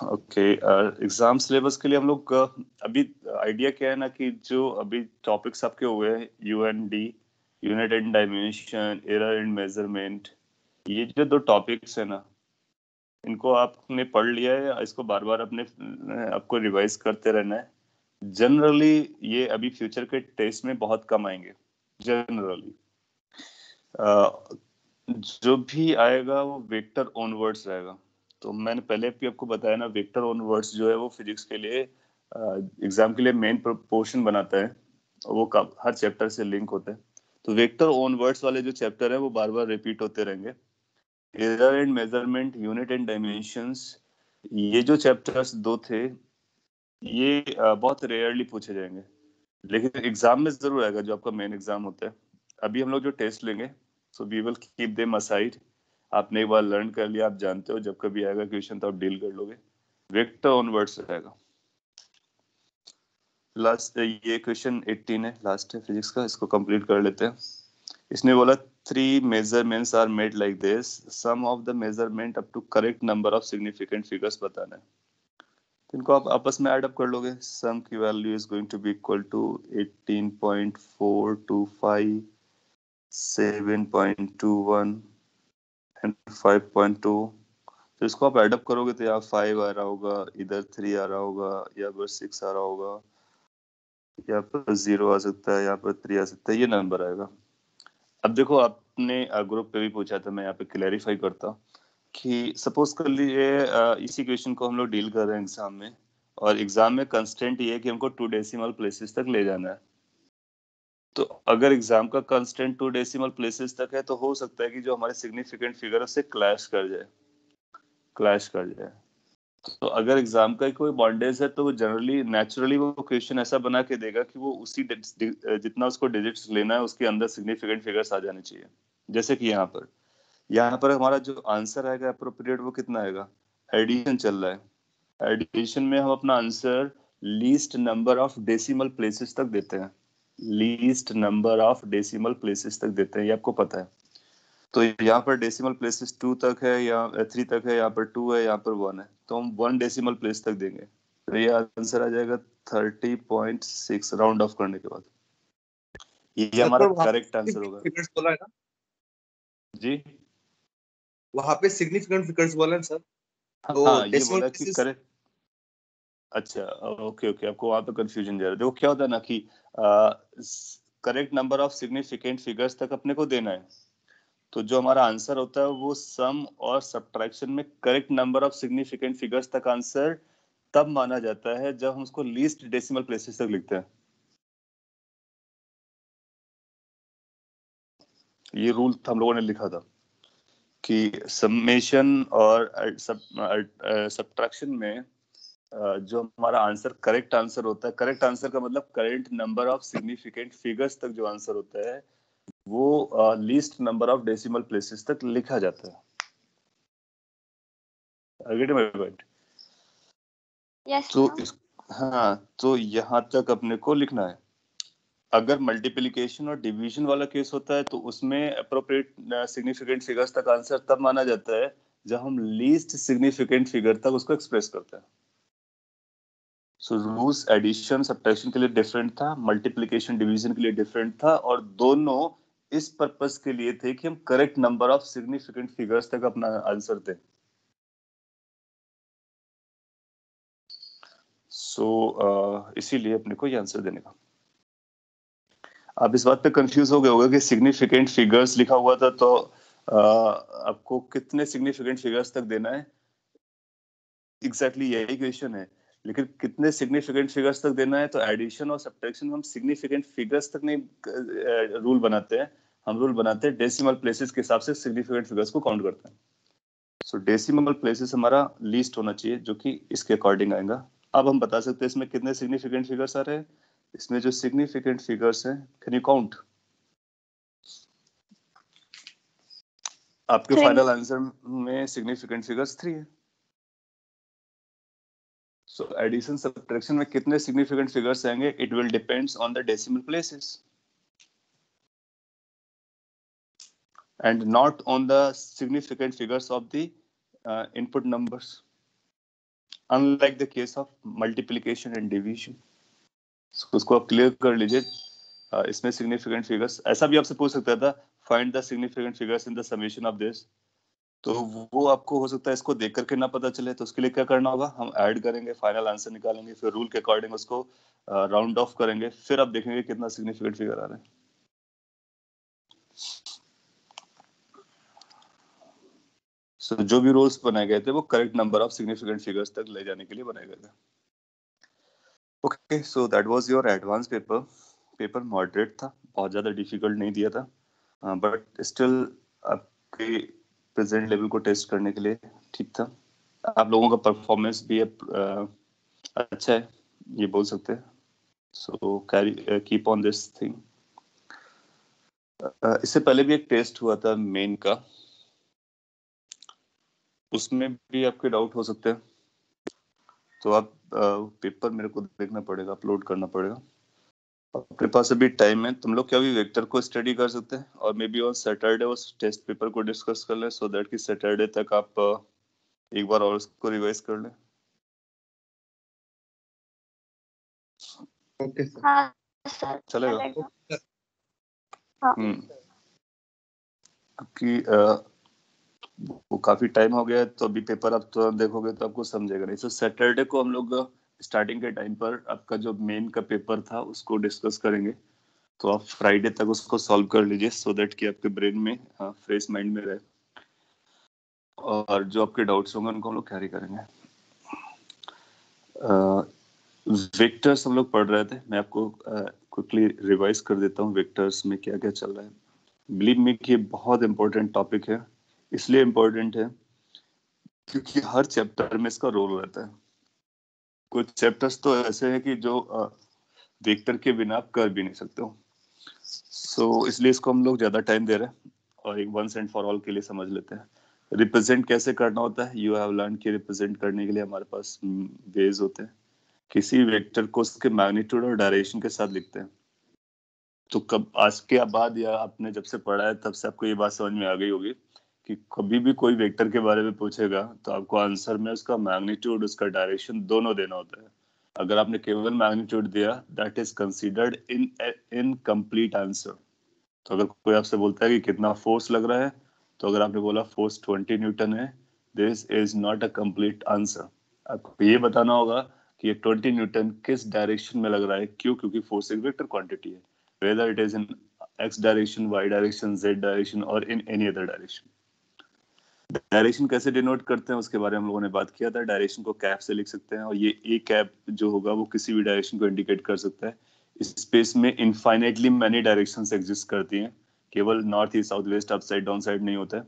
Okay, exam syllabus के लिए हम लोग अभी आइडिया क्या है ना कि जो अभी टॉपिक्स आपके हुए हैं UND, unit and dimension, error and measurement, ये जो 2 टॉपिक्स है ना, इनको आपने पढ़ लिया है, इसको बार बार अपने आपको रिवाइज करते रहना है। जनरली ये अभी फ्यूचर के टेस्ट में बहुत कम आएंगे। जनरली जो भी आएगा वो वेक्टर ऑनवर्ड्स रहेगा। तो मैंने पहले भी आपको बताया ना, वेक्टर ऑनवर्ड्स जो है वो फिजिक्स के लिए एग्जाम के लिए मेन पोर्शन बनाता है, वो हर चैप्टर से लिंक होता है। तो वेक्टर ऑनवर्ड्स वाले जो चैप्टर है वो बार बार रिपीट होते रहेंगे। Error and measurement, unit and dimensions, ये जो चैप्टर्स दो थे ये बहुत रेयरली पूछे जाएंगे, लेकिन एग्जाम में जरूर आएगा जो आपका मेन एग्जाम होता है। अभी हम लोग जो टेस्ट लेंगे, so we will keep them aside. आपने एक बार लर्न कर लिया, आप जानते हो जब कभी आएगा क्वेश्चन तो आप डील कर लोगे। वेक्टर ऑनवर्ड्स रहेगा। लास्ट ये क्वेश्चन 18 है, लास्ट है फिजिक्स का, इसको कंप्लीट कर लेते हैं। इसने बोला 3 measurements are made like this, sum of the measurement up to correct number of significant figures बताना है। तो इनको आप आपस में ऐड अप कर लोगे। सम की value is going to be equal to 18.425, 7.21 and 5.2। तो इसको आप ऐड अप करोगे तो यहाँ 5 आ रहा होगा, इधर 3 आ रहा होगा, यहाँ पर 6 आ रहा होगा, यहाँ पर 0 आ सकता है, यहाँ पर 3 आ सकता है, ये नंबर आएगा। अब देखो आपने ग्रुप पे भी पूछा था, मैं यहाँ पे क्लैरिफाई करता कि सपोज कर लीजिए इसी क्वेश्चन को हम लोग डील कर रहे हैं एग्जाम में, और एग्जाम में कंस्टेंट ये है कि हमको 2 डेसिमल प्लेसेस तक ले जाना है। तो अगर एग्जाम का कंस्टेंट 2 डेसिमल प्लेसेस तक है तो हो सकता है कि जो हमारे सिग्निफिकेंट फिगर उससे क्लैश कर जाए। तो अगर एग्जाम का कोई बॉन्डेज है तो वो जनरली नेचुरली वो क्वेश्चन ऐसा बना के देगा कि वो उसी जितना उसको डिजिट्स लेना है उसके अंदर सिग्निफिकेंट फिगर्स आ जाने चाहिए। जैसे कि यहाँ पर हमारा जो आंसर आएगा अप्रोप्रिएट वो कितना आएगा, एडिशन चल रहा है, एडिशन में हम अपना answer least number of decimal places तक देते हैं, least number of decimal places तक देते हैं, ये आपको पता है। तो यहाँ पर डेसिमल प्लेसेस 2 तक है या 3 तक है, यहाँ पर 2 है, यहाँ पर 1 है, तो हम 1 डेसिमल प्लेस तक देंगे। तो ये आंसर आ जाएगा 30.6 राउंड ऑफ करने के बाद। ये हमारा सर, वहाँ करेक्ट आंसर होगा फिगर्स बोला है ना, जी। वहाँ पे सिग्निफिकेंट फिगर्स बोला है सर, तो हाँ ये डेसिमल बोला कि प्लेसेस। करेक्ट। अच्छा ओके ओके, आपको वहां पे कंफ्यूजन जा रहा है। देखो क्या होता है ना कि correct number of significant figures तक अपने को देना है, तो जो हमारा आंसर होता है वो सम और सब्ट्रैक्शन में correct number of significant figures तक आंसर तब माना जाता है जब हम उसको लीस्ट डेसिमल प्लेसेस तक लिखते हैं। ये रूल हम लोगों ने लिखा था कि समेशन और सब्ट्रैक्शन में जो हमारा आंसर करेक्ट आंसर होता है, करेक्ट आंसर का मतलब correct number of significant figures तक जो आंसर होता है वो least number of decimal places तक लिखा जाता है। Gate my point? यस तो हाँ, तो यहाँ तक अपने को लिखना है। अगर मल्टीप्लिकेशन और डिवीजन वाला केस होता है तो उसमें अप्रोप्रिएट सिग्निफिकेंट फिगर्स तक आंसर तब माना जाता है जब हम लीस्ट सिग्निफिकेंट फिगर तक उसको एक्सप्रेस करते हैं। सो रूल्स एडिशन सब्ट्रैक्शन के लिए डिफरेंट था, मल्टीप्लिकेशन डिवीजन के लिए डिफरेंट था, और दोनों इस पर्पस के लिए थे कि हम correct number of significant figures तक अपना आंसर दें। इसीलिए अपने को ये आंसर देने का। आप इस बात पे कंफ्यूज हो गए होगे कि सिग्निफिकेंट फिगर्स लिखा हुआ था तो आपको कितने सिग्निफिकेंट फिगर्स तक देना है। एग्जैक्टली यही क्वेश्चन है, लेकिन कितने सिग्निफिकेंट फिगर्स तक देना है, तो एडिशन और सब्ट्रैक्शन हम सिग्निफिकेंट फिगर्स तक नहीं रूल बनाते हैं, हम रूल बनाते हैं डेसिमल प्लेसेस के हिसाब से सिग्निफिकेंट फिगर्स को काउंट करते हैं। सो डेसिमल प्लेसेस हमारा लीस्ट होना चाहिए जो कि इसके अकॉर्डिंग आएगा। अब हम बता सकते हैं इसमें कितने सिग्निफिकेंट फिगर्स आ रहे हैं। इसमें जो सिग्निफिकेंट फिगर्स हैं, कैन यू काउंट? आपके फाइनल आंसर में सिग्निफिकेंट फिगर्स 3 है। सो एडिशन सब्ट्रैक्शन में कितने सिग्निफिकेंट फिगर्स आएंगे, it will depends on the decimal places and not on the significant figures of the input numbers, unlike the case of multiplication and division. So उसको आप क्लियर कर लीजिए। इसमें सिग्निफिकेंट फिगर्स ऐसा भी आपसे पूछ सकता था, find the significant figures in the summation of this, तो वो आपको हो सकता है इसको देख करके ना पता चले, तो उसके लिए क्या करना होगा, हम ऐड करेंगे, फाइनल आंसर निकालेंगे, फिर रूल के अकॉर्डिंग उसको राउंड ऑफ करेंगे, फिर आप देखेंगे कितना सिग्निफिकेंट फिगर आ रहा है। So, जो भी रूल्स बनाए गए थे वो correct number of significant figures तक ले जाने के लिए बनाए गए थे। Okay, so that was your advance paper. Paper moderate था, बहुत ज्यादा डिफिकल्ट नहीं दिया था, बट स्टिल आपके प्रेजेंट लेवल को टेस्ट करने के लिए ठीक था। आप लोगों का परफॉर्मेंस भी अच्छा है, ये बोल सकते हैं। So carry keep on this thing. इससे पहले भी एक टेस्ट हुआ था मेन का, उसमें भी आपके डाउट हो सकते हैं, तो आप पेपर मेरे को देखना पड़ेगा, अपलोड करना पड़ेगा। अपने पास अभी टाइम है, तुम लोग क्या भी वेक्टर को स्टडी कर सकते हैं, और मे बी ऑन सैटरडे उस टेस्ट पेपर को डिस्कस कर लें, सो दैट कि सैटरडे तक आप एक बार और उसको रिवाइज कर लें। Okay sir. हाँ सर चलेगा? चलेगा। हाँ क्योंकि वो काफी टाइम हो गया है, तो अभी पेपर आप तो देखोगे तो आपको समझेगा नहीं। तो सैटरडे को हम लोग स्टार्टिंग के टाइम पर आपका जो मेन का पेपर था उसको डिस्कस करेंगे, तो आप फ्राइडे तक उसको सॉल्व कर लीजिए, सो दैट कि आपके ब्रेन में फ्रेश माइंड में रहे, और जो आपके डाउट्स होंगे उनको हम लोग कैरी करेंगे। वेक्टर्स हम लोग पढ़ रहे थे, मैं आपको क्विकली रिवाइज कर देता हूँ वेक्टर्स में क्या क्या चल रहा है। बिलीव मी कि ये बहुत इंपॉर्टेंट टॉपिक है, इसलिए इम्पोर्टेंट है क्योंकि हर चैप्टर में इसका रोल रहता है। कुछ चैप्टर्स तो ऐसे हैं कि जो वेक्टर के बिना आप कर भी नहीं सकते हो, सो इसलिए इसको हम लोग ज्यादा टाइम दे रहे हैं, और एक वंस एंड फॉर ऑल के लिए समझ लेते हैं। रिप्रेजेंट कैसे करना होता है, यू हैव लर्न कि रिप्रेजेंट करने के लिए हमारे पास वेज होते हैं। किसी वेक्टर को उसके मैग्नीट्यूड और डायरेक्शन के साथ लिखते हैं। तो कब आज के बाद या आपने जब से पढ़ा है तब से आपको ये बात समझ में आ गई होगी कि कभी भी कोई वेक्टर के बारे में पूछेगा तो आपको आंसर में उसका मैग्नीट्यूड, उसका डायरेक्शन दोनों देना होता है। अगर आपने केवल मैग्नीट्यूड दिया, that is considered incomplete answer. तो अगर कोई आपसे बोलता है कि कितना फोर्स लग रहा है, तो अगर आपने बोला फोर्स 20 न्यूटन है, this is not a complete answer. आपको ये बताना होगा कि ये 20 न्यूटन किस डायरेक्शन में लग रहा है। क्यों? क्योंकि फोर्स एक वेक्टर क्वांटिटी है, whether it is in x direction, y direction, z direction और in any other direction. Direction कैसे डिनोट करते हैं उसके बारे में हम लोगों ने बात किया था। डायरेक्शन को कैप से लिख सकते हैं, और ये ए कैप जो होगा वो किसी भी डायरेक्शन को इंडिकेट कर सकता है। स्पेस में इनफाइनाइटली मैनी डायरेक्शंस एग्जिस्ट करती हैं, केवल north east south west up side down side नहीं होता है।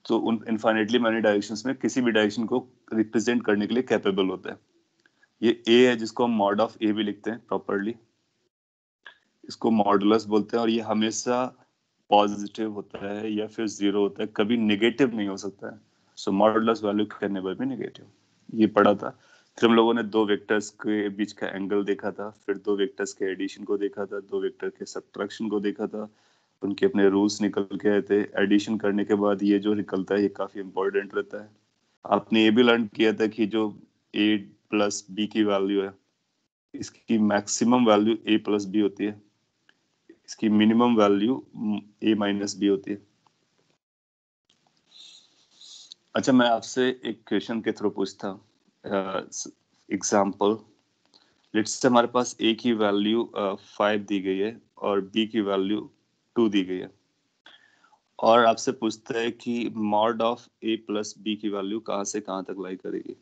तो उन इनफाइनाइटली मैनी डायरेक्शंस में किसी भी डायरेक्शन को रिप्रेजेंट करने के लिए कैपेबल होता है। ये ए है जिसको हम मॉड ऑफ ए भी लिखते हैं प्रॉपरली, इसको मॉडुलस बोलते हैं, और ये हमेशा पॉजिटिव होता है या फिर जीरो होता है, कभी नेगेटिव नहीं हो सकता है। So modulus value can never be negative, ये पढ़ा था। फिर हम लोगों ने दो वेक्टर्स के बीच का एंगल देखा था, फिर दो वेक्टर्स के एडिशन को देखा था, दो वेक्टर के सब्ट्रैक्शन को देखा था, उनके अपने रूल्स निकल के आए थे। एडिशन करने के बाद ये जो निकलता है ये काफी इंपॉर्टेंट रहता है। आपने ये भी लर्न किया था कि जो a प्लस बी की वैल्यू है, इसकी maximum value a plus B होती है, इसकी minimum value a minus B होती है। अच्छा, मैं आपसे एक क्वेश्चन के थ्रू पूछता, एग्जाम्पल लेट्स से हमारे पास a की वैल्यू 5 दी गई है और b की वैल्यू 2 दी गई है, और आपसे पूछता है कि mod of a plus B की वैल्यू कहाँ से कहाँ तक लाई करेगी,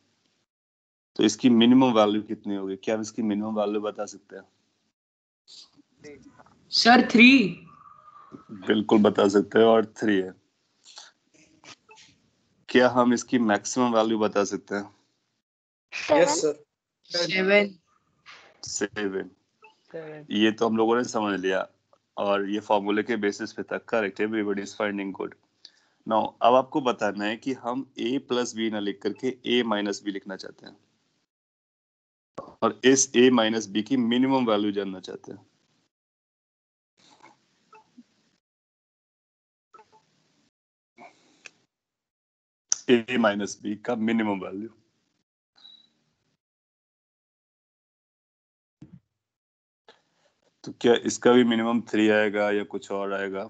तो इसकी मिनिमम वैल्यू कितनी होगी? क्या आप इसकी मिनिमम वैल्यू बता सकते हैं? सर 3। बिल्कुल बता सकते हैं, और 3 है। क्या हम इसकी मैक्सिमम वैल्यू बता सकते हैं? Yes sir. 7। 7। ये तो हम लोगों ने समझ लिया, और ये फॉर्मूले के बेसिस पे था। Correct, everybody is finding good. Now अब आपको बताना है कि हम a प्लस बी ना लिख करके a माइनस बी लिखना चाहते हैं, और इस a माइनस बी की मिनिमम वैल्यू जानना चाहते हैं। a माइनस बी का मिनिमम वैल्यू। तो क्या इसका भी मिनिमम 3 आएगा या कुछ और आएगा?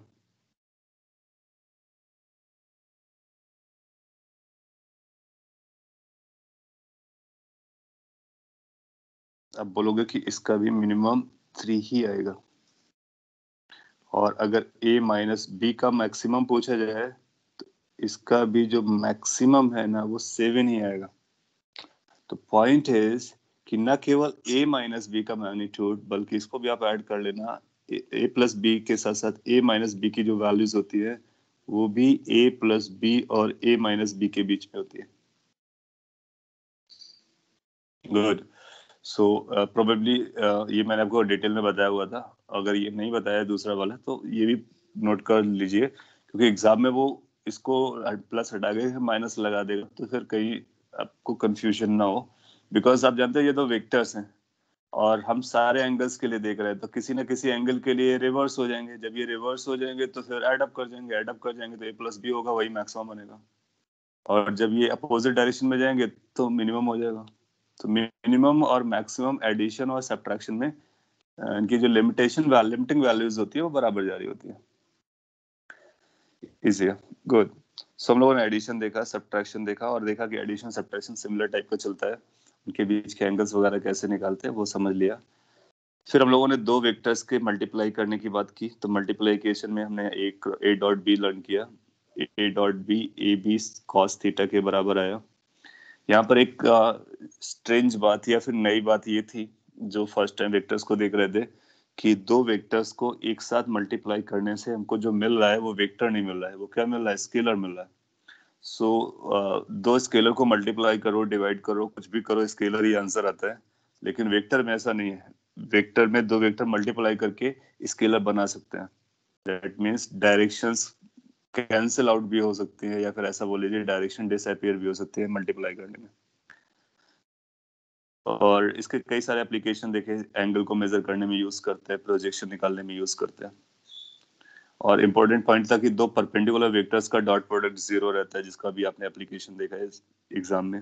अब बोलोगे कि इसका भी मिनिमम 3 ही आएगा, और अगर a माइनस बी का मैक्सिमम पूछा जाए तो इसका भी जो मैक्सिमम है ना वो 7 ही आएगा। तो पॉइंट इज कि न केवल a माइनस बी का मैग्नीट्यूड बल्कि इसको भी आप ऐड कर लेना, a प्लस बी के साथ साथ a माइनस बी की जो वैल्यूज होती है वो भी a प्लस बी और a माइनस बी के बीच में होती है। गुड। सो प्रोबेबली ये मैंने आपको डिटेल में बताया हुआ था, अगर ये नहीं बताया दूसरा वाला तो ये भी नोट कर लीजिए, क्योंकि एग्जाम में वो इसको प्लस हटा के माइनस लगा देगा तो फिर कहीं आपको कंफ्यूजन ना हो, बिकॉज आप जानते हैं ये तो वेक्टर्स हैं और हम सारे एंगल्स के लिए देख रहे हैं, तो किसी ना किसी एंगल के लिए रिवर्स हो जाएंगे, जब ये रिवर्स हो जाएंगे तो फिर एड अप कर जाएंगे, एड अप कर जाएंगे तो a प्लस बी होगा, वही मैक्सिमम बनेगा, और जब ये अपोजिट डायरेक्शन में जाएंगे तो मिनिमम हो जाएगा। तो मिनिमम और मैक्सिमम एडिशन और सब्ट्रैक्शन में इनकी जो लिमिटिंग वैल्यूज होती है वो बराबर जारी होती है। इजी है, गुड। सो हम लोगों ने एडिशन देखा, सब्ट्रैक्शन देखा, और देखा कि एडिशन सब्ट्रैक्शन सिमिलर टाइप का चलता है, उनके बीच के एंगल्स वगैरह कैसे निकालते हैं वो समझ लिया। फिर हम लोगों ने दो वेक्टर्स के मल्टीप्लाई करने की बात की, तो मल्टीप्लाइकेशन में हमने एक a डॉट बी लर्न किया, a dot B A B cos theta के बराबर आया। यहाँ पर एक स्ट्रेंज बात या फिर नई बात ये थी, जो फर्स्ट टाइम वेक्टर्स को देख रहे थे, कि दो वेक्टर्स को एक साथ मल्टीप्लाई करने से हमको जो मिल रहा है वो वेक्टर नहीं मिल रहा है, वो क्या मिल रहा है, स्केलर मिल रहा है। सो दो स्केलर को मल्टीप्लाई करो, डिवाइड करो, कुछ भी करो, स्केलर ही आंसर आता है। लेकिन वेक्टर में ऐसा नहीं है, वेक्टर में दो वेक्टर मल्टीप्लाई करके स्केलर बना सकते हैं। That means directions cancel out भी हो सकती है, या फिर ऐसा बोल लीजिए डायरेक्शन डिसअपीयर भी हो सकती है मल्टीप्लाई करने में। और इसके कई सारे एप्लीकेशन देखे, एंगल को मेजर करने में यूज करते हैं, प्रोजेक्शन निकालने में यूज करते हैं। और इम्पोर्टेंट पॉइंट था कि दो परपेंडिकुलर वेक्टर्स का डॉट प्रोडक्ट 0 रहता है, जिसका भी आपने एप्लीकेशन देखा है एग्जाम में।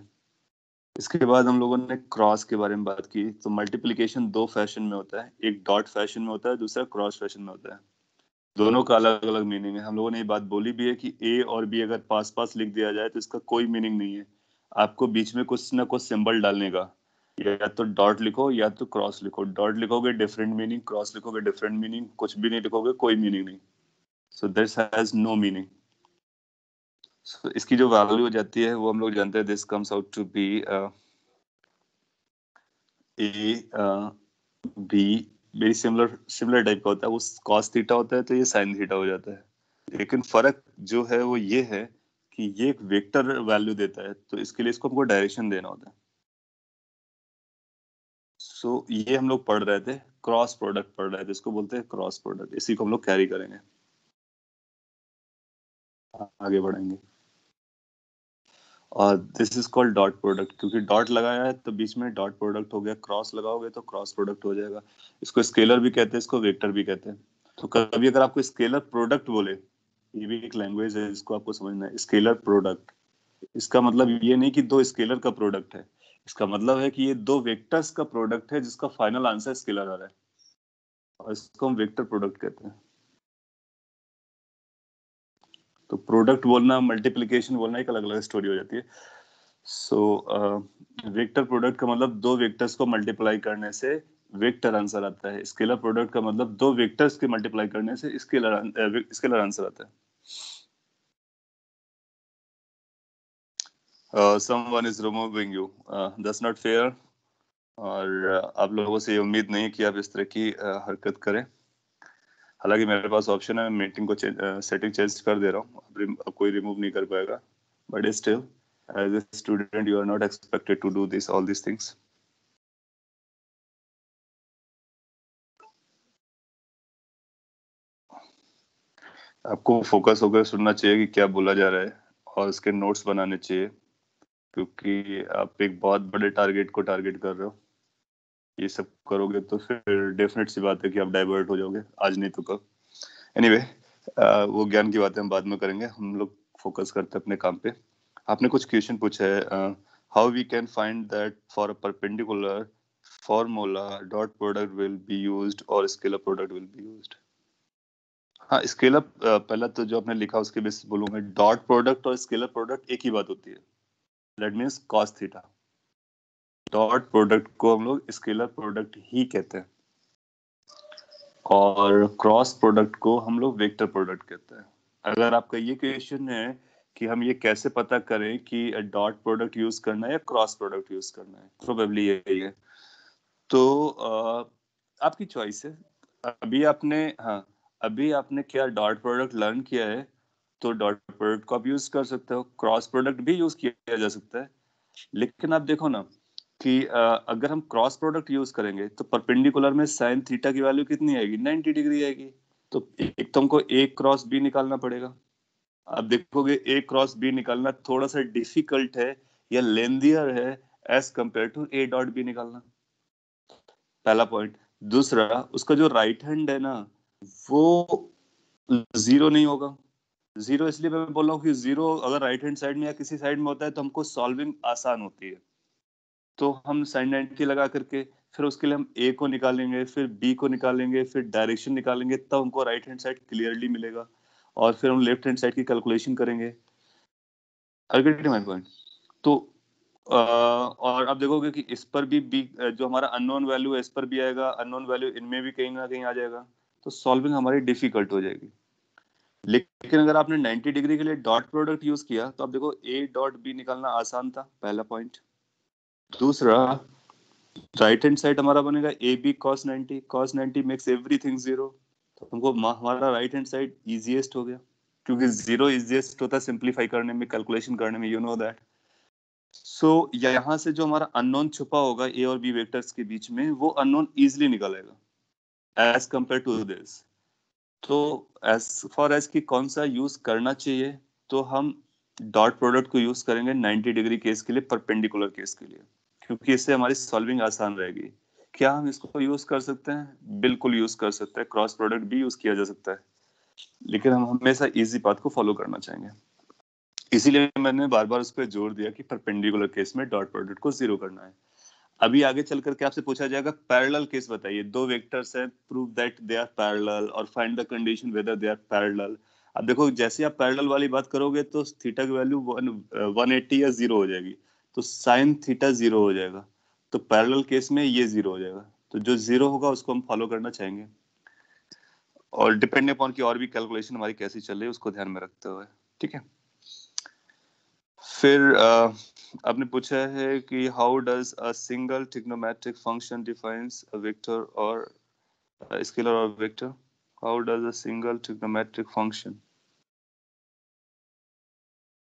इसके बाद हम लोगों ने क्रॉस के बारे में बात की। तो मल्टीप्लिकेशन दो फैशन में होता है, एक डॉट फैशन में होता है, दूसरा क्रॉस फैशन में होता है। दोनों का अलग अलग मीनिंग है। हम लोगों ने ये बात बोली भी है कि ए और बी अगर पास पास लिख दिया जाए तो इसका कोई मीनिंग नहीं है, आपको बीच में कुछ ना कुछ सिंबल डालने का, या तो डॉट लिखो या तो क्रॉस लिखो। डॉट लिखोगे डिफरेंट मीनिंग, क्रॉस लिखोगे डिफरेंट मीनिंग, कुछ भी नहीं लिखोगे कोई मीनिंग नहीं। So this has no meaning. सो इसकी जो वैल्यू हो जाती है वो हम लोग जानते हैं, this comes out to be A B, very similar type का होता है। वो कॉस थीटा होता है तो ये साइन थीटा हो जाता है। लेकिन फर्क जो है वो ये है कि ये एक वेक्टर वैल्यू देता है, तो इसके लिए इसको हमको डायरेक्शन देना होता है। सो ये हम लोग पढ़ रहे थे, क्रॉस प्रोडक्ट पढ़ रहे थे, इसको बोलते हैं क्रॉस प्रोडक्ट। इसी को हम लोग कैरी करेंगे, आगे बढ़ेंगे। और this is called dot product, क्योंकि डॉट लगाया है तो बीच में डॉट प्रोडक्ट हो गया। क्रॉस लगाओगे तो क्रॉस प्रोडक्ट हो जाएगा। इसको स्केलर भी कहते हैं, इसको वेक्टर भी कहते हैं। तो कभी अगर आपको स्केलर प्रोडक्ट बोले, ये भी एक लैंग्वेज है, इसको आपको समझना है। स्केलर प्रोडक्ट, इसका मतलब ये नहीं कि दो स्केलर का प्रोडक्ट है, इसका मतलब है कि ये दो वेक्टर्स का प्रोडक्ट है जिसका फाइनल आंसर स्केलर आ रहा है, और इसको हम वेक्टर प्रोडक्ट कहते हैं। तो प्रोडक्ट बोलना, मल्टीप्लिकेशन बोलना एक अलग अलग स्टोरी हो जाती है। सो वेक्टर प्रोडक्ट का मतलब दो वेक्टर्स को मल्टीप्लाई करने से वेक्टर आंसर आता है। स्केलर प्रोडक्ट का मतलब दो वेक्टर्स के मल्टीप्लाई करने से स्केलर आंसर आता है। someone is removing you, that's not fair। और आप लोगों से ये उम्मीद नहीं कि आप इस तरह की हरकत करें। हालांकि मेरे पास ऑप्शन है, मीटिंग को सेटिंग चेंज कर दे रहा हूँ, अब कोई रिमूव नहीं कर पाएगा। But still as a student you are not expected to do this all this things. आपको फोकस होकर सुनना चाहिए कि क्या बोला जा रहा है, और उसके नोट्स बनाने चाहिए, क्योंकि आप एक बहुत बड़े टारगेट को टारगेट कर रहे हो। ये सब करोगे तो फिर डेफिनेट सी बात है कि आप डाइवर्ट हो जाओगे, आज नहीं तो कल। एनीवे, वो ज्ञान की बातें हम बाद में करेंगे, हम लोग फोकस करते हैं अपने काम पे। आपने कुछ क्वेश्चन पूछा है, how we can find that for a perpendicular formula dot product will be used और scalar product will be used. हाँ, स्केलर पहला तो जो आपने लिखा उसके बेसिस बोलूंगा, डॉट प्रोडक्ट और स्केलर प्रोडक्ट एक ही बात होती है। That means cos theta. Dot product को हम लोग स्केलर प्रोडक्ट ही कहते हैं और क्रॉस प्रोडक्ट को हम लोग वेक्टर प्रोडक्ट कहते हैं। अगर आपका ये क्वेश्चन है कि हम ये कैसे पता करें कि डॉट प्रोडक्ट यूज करना है या क्रॉस प्रोडक्ट यूज करना है, प्रोबेबली यही है। तो आपकी चॉइस है। अभी आपने क्या डॉट प्रोडक्ट लर्न किया है, तो डॉट प्रोडक्ट को आप यूज कर सकते हो, क्रॉस प्रोडक्ट भी यूज किया जा सकता है। लेकिन आप देखो ना कि अगर हम क्रॉस प्रोडक्ट यूज करेंगे तो परपेंडिकुलर में साइन थीटा की वैल्यू कितनी आएगी, 90 डिग्री आएगी। तो एक तो हमको ए क्रॉस बी निकालना पड़ेगा। आप देखोगे ए क्रॉस बी निकालना थोड़ा सा डिफिकल्ट है या लेंदियर है as compare to A dot B निकालना, पहला पॉइंट। दूसरा, उसका जो राइट हैंड है ना वो जीरो नहीं होगा। जीरो इसलिए मैं बोल रहा हूँ कि जीरो अगर राइट हैंड साइड में या किसी साइड में होता है तो हमको सॉल्विंग आसान होती है। तो हम साइन 90 लगा करके फिर उसके लिए हम ए को निकालेंगे, फिर बी को निकालेंगे, फिर डायरेक्शन निकालेंगे, तब हमको राइट हैंड साइड क्लियरली मिलेगा और फिर हम लेफ्ट हैंड साइड की कैलकुलेशन करेंगे। My point. तो और आप देखोगे कि इस पर भी बी जो हमारा अननोन वैल्यू है इस पर भी आएगा, अननोन वैल्यू इनमें भी कहीं ना कहीं आ जाएगा, तो सॉल्विंग हमारी डिफिकल्ट हो जाएगी। लेकिन अगर आपने 90 डिग्री के लिए डॉट प्रोडक्ट यूज किया तो आप देखो ए डॉट बी निकालना आसान था, पहला पॉइंट। दूसरा, राइट हैंड साइड हमारा बनेगा A B cos 90, cos 90 makes everything zero, तो हमको हमारा राइट हैंड साइड इजीएस्ट हो गया, क्योंकि जीरो इजीएस्ट होता है सिंपलीफाई करने में, कैलकुलेशन करने में, यू नो दैट। सो यहाँ से जो हमारा अननोन छुपा होगा ए और बी वेक्टर्स के बीच में, वो अननोन इजीली निकलेगा एज कंपेयर टू दिस। तो एज फॉर एज कि कौन सा यूज करना चाहिए, तो हम डॉट प्रोडक्ट को यूज करेंगे 90 डिग्री केस के लिए, परपेंडिकुलर केस के लिए, क्योंकि इससे हमारी सॉल्विंग आसान रहेगी। क्या हम इसको यूज कर सकते हैं? बिल्कुल यूज कर सकते हैं, क्रॉस प्रोडक्ट भी यूज किया जा सकता है, लेकिन हम हमेशा इजी पाथ को फॉलो करना चाहेंगे। इसीलिए मैंने बार बार उस पर जोर दिया कि परपेंडिकुलर केस में डॉट प्रोडक्ट को जीरो करना है। अभी आगे चल करके आपसे पूछा जाएगा पैरेलल केस बताइए, दो वेक्टर्स हैं, prove that they are parallel और find the condition whether they are parallel. अब देखो, जैसे आप पैरेलल वाली बात करोगे तो थीटा की वैल्यू 180 या जीरो हो जाएगी, तो साइन थीटा जीरो हो जाएगा, तो पैरेलल केस में ये जीरो हो जाएगा। तो जो जीरो होगा उसको हम फॉलो करना चाहेंगे, और डिपेंड अपॉन की और भी कैलकुलेशन हमारी कैसी चल रही है उसको ध्यान में रखते हुए, ठीक है। फिर आपने पूछा है कि how does a single trigonometric function defines a vector और स्केलर और vector. How does a single trigonometric function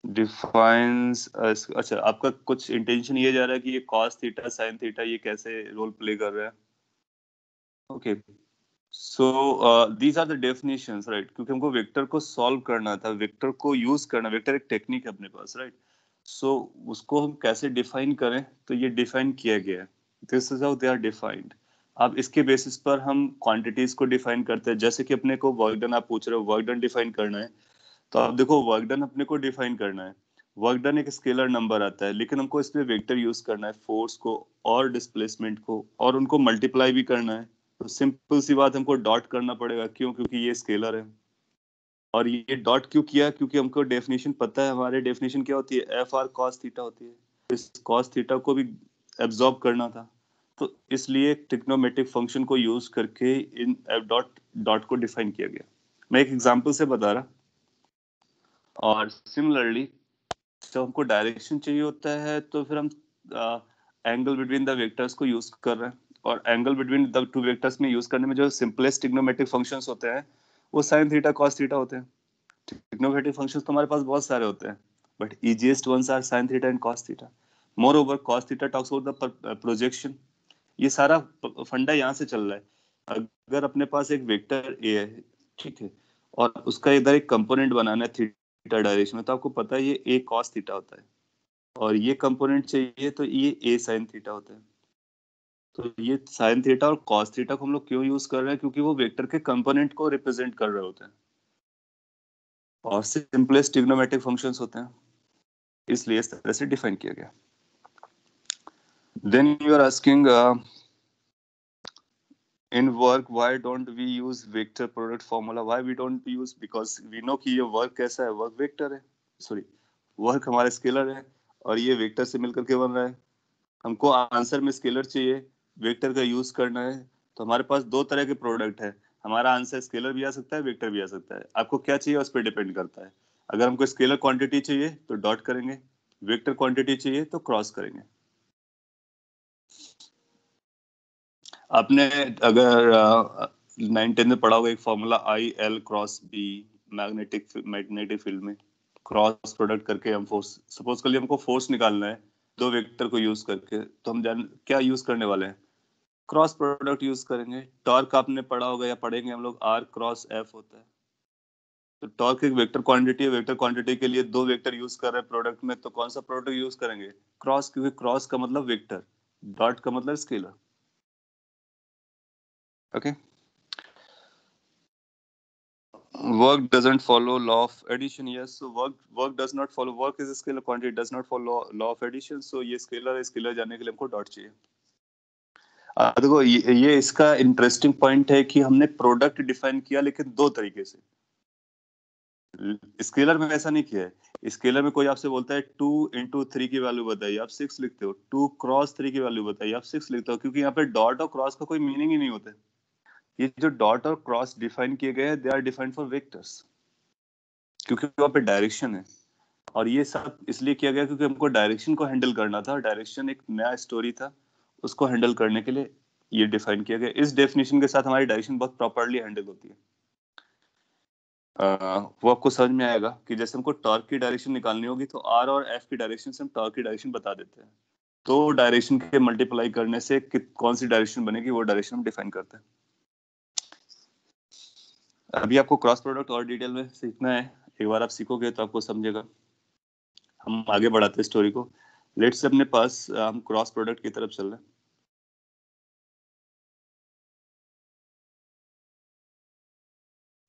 defines, अच्छा आपका कुछ इंटेंशन ये जा रहा है कि ये कॉस थीटा साइन थीटा ये कैसे रोल प्ले कर रहा है। Okay, so these are the definitions, right, क्योंकि हमको वेक्टर को सॉल्व करना था, वेक्टर को यूज करना, वेक्टर एक टेक्निक है अपने पास, राइट। सो उसको हम कैसे डिफाइन करें, तो ये डिफाइन किया गया है, this is how they are defined. अब इसके बेसिस पर हम क्वांटिटीज को डिफाइन करते हैं, जैसे कि अपने को वर्क डन, आप पूछ रहे हो वर्क डन डिफाइन करना है, तो आप देखो वर्क डन अपने को डिफाइन करना है। वर्क डन एक स्केलर नंबर आता है, लेकिन हमको इसमें वेक्टर यूज करना है, फोर्स को और डिस्प्लेसमेंट को, और उनको मल्टीप्लाई भी करना है। तो सिंपल सी बात, हमको डॉट करना पड़ेगा, क्यों? क्योंकि ये स्केलर है। और ये डॉट क्यों किया? क्योंकि हमको डेफिनेशन पता है, हमारे डेफिनेशन क्या होती है, एफ आर कॉस थीटा होती है, इस कॉस थीटा को भी एब्जॉर्ब करना था, तो इसलिए ट्रिग्नोमेट्रिक फंक्शन को यूज करके इन डॉट डॉट को डिफाइन किया गया। मैं एक एग्जांपल से बता रहा। और सिमिलरली जब हमको डायरेक्शन चाहिए होता है तो फिर हम एंगल बिटवीन द वेक्टर्स को यूज कर रहे हैं, और angle between the two vectors में यूज करने में जो सिंपलेस्ट ट्रिग्नोमेट्रिक फंक्शंस होते हैं वो साइन थीटा कॉस थीटा होते हैं। ट्रिग्नोमेट्रिक फंक्शंस तो हमारे पास बहुत सारे होते हैं, but easiest ones are sine theta and cos theta. Moreover cos theta talks about the projection. ये सारा फंडा यहाँ से चल रहा है। अगर अपने पास एक वेक्टर ए है, ठीक है, और उसका इधर एक कंपोनेंट बनाना है थीटा डायरेक्शन में, तो आपको पता है ये ए कॉस थीटा होता है, और ये कंपोनेंट चाहिए तो ये ए साइन थीटा होता है। तो ये साइन थीटा और कॉस थीटा को हम लोग क्यों यूज कर रहे हैं? क्योंकि वो वेक्टर के कंपोनेंट को रिप्रेजेंट कर रहे होते हैं, और सिंपलेस्ट ट्रिग्नोमेट्रिक फंक्शंस होते हैं, इसलिए इस तरह से डिफाइन किया गया। Then you are asking in work why don't we use vector product formula? Why we don't use? Because we know कि ये work कैसा है, work vector है, सॉरी वर्क हमारे स्केलर है, और ये वेक्टर से मिलकर के बन रहा है। हमको आंसर में स्केलर चाहिए, वेक्टर का यूज करना है, तो हमारे पास दो तरह के प्रोडक्ट है। हमारा आंसर स्केलर भी आ सकता है, वेक्टर भी आ सकता है। आपको क्या चाहिए उस पर डिपेंड करता है। अगर हमको स्केलर क्वांटिटी चाहिए तो डॉट करेंगे, वेक्टर क्वांटिटी चाहिए तो क्रॉस करेंगे। आपने अगर 9-10 में पढ़ा होगा एक formula I L cross B magnetic field में क्रॉस प्रोडक्ट करके हम फोर्स, सपोज कर लिया हमको फोर्स निकालना है दो वेक्टर को यूज करके, तो हम क्या यूज करने वाले हैं, क्रॉस प्रोडक्ट यूज करेंगे। टॉर्क आपने पढ़ा होगा या पढ़ेंगे हम लोग, R क्रॉस F होता है। तो टॉर्क एक वेक्टर क्वांटिटी है, वेक्टर क्वांटिटी के लिए दो वेक्टर यूज कर रहे हैं प्रोडक्ट में, तो कौन सा प्रोडक्ट यूज करेंगे, क्रॉस, क्योंकि क्रॉस का मतलब वेक्टर, डॉट का मतलब scalar. Okay, work doesn't follow law of addition. Yes, so work does not follow, work is a scalar quantity, does not follow law of addition. So ये स्केलर है, स्केलर जाने के लिए हमको डॉट चाहिए। देखो ये इसका इंटरेस्टिंग पॉइंट है कि हमने प्रोडक्ट डिफाइन किया लेकिन दो तरीके से। स्केलर में ऐसा नहीं किया है। स्केलर में कोई आपसे बोलता है 2 into 3 की वैल्यू बताइए, आप 6 लिखते हो। 2 क्रॉस 3 की वैल्यू बताइए, आप 6 लिखते हो, क्योंकि यहाँ पे डॉट और क्रॉस का कोई मीनिंग ही नहीं होता है। ये जो डॉट और क्रॉस डिफाइन किए गए हैं, they are defined for vectors, क्योंकि वहाँ पे डायरेक्शन है। और ये सब इसलिए किया गया क्योंकि हमको डायरेक्शन को हैंडल करना था। डायरेक्शन एक नया स्टोरी था, उसको हैंडल करने के लिए ये डिफाइन किया गया। इस डेफिनेशन के साथ हमारी डायरेक्शन बहुत प्रॉपर्ली हैंडल होती है। वो आपको समझ में आएगा कि जैसे हमको टॉर्क की डायरेक्शन निकालनी होगी तो R और F की डायरेक्शन से हम टॉर्क की डायरेक्शन बता देते हैं। तो डायरेक्शन के मल्टीप्लाई करने से कौन सी डायरेक्शन बनेगी वो डायरेक्शन हम डिफाइन करते हैं। अभी आपको क्रॉस प्रोडक्ट और डिटेल में सीखना है। एक बार आप सीखोगे तो आपको समझेगा। हम आगे बढ़ाते हैं स्टोरी को। लेट्स से अपने पास हम क्रॉस प्रोडक्ट की तरफ चल रहे हैं।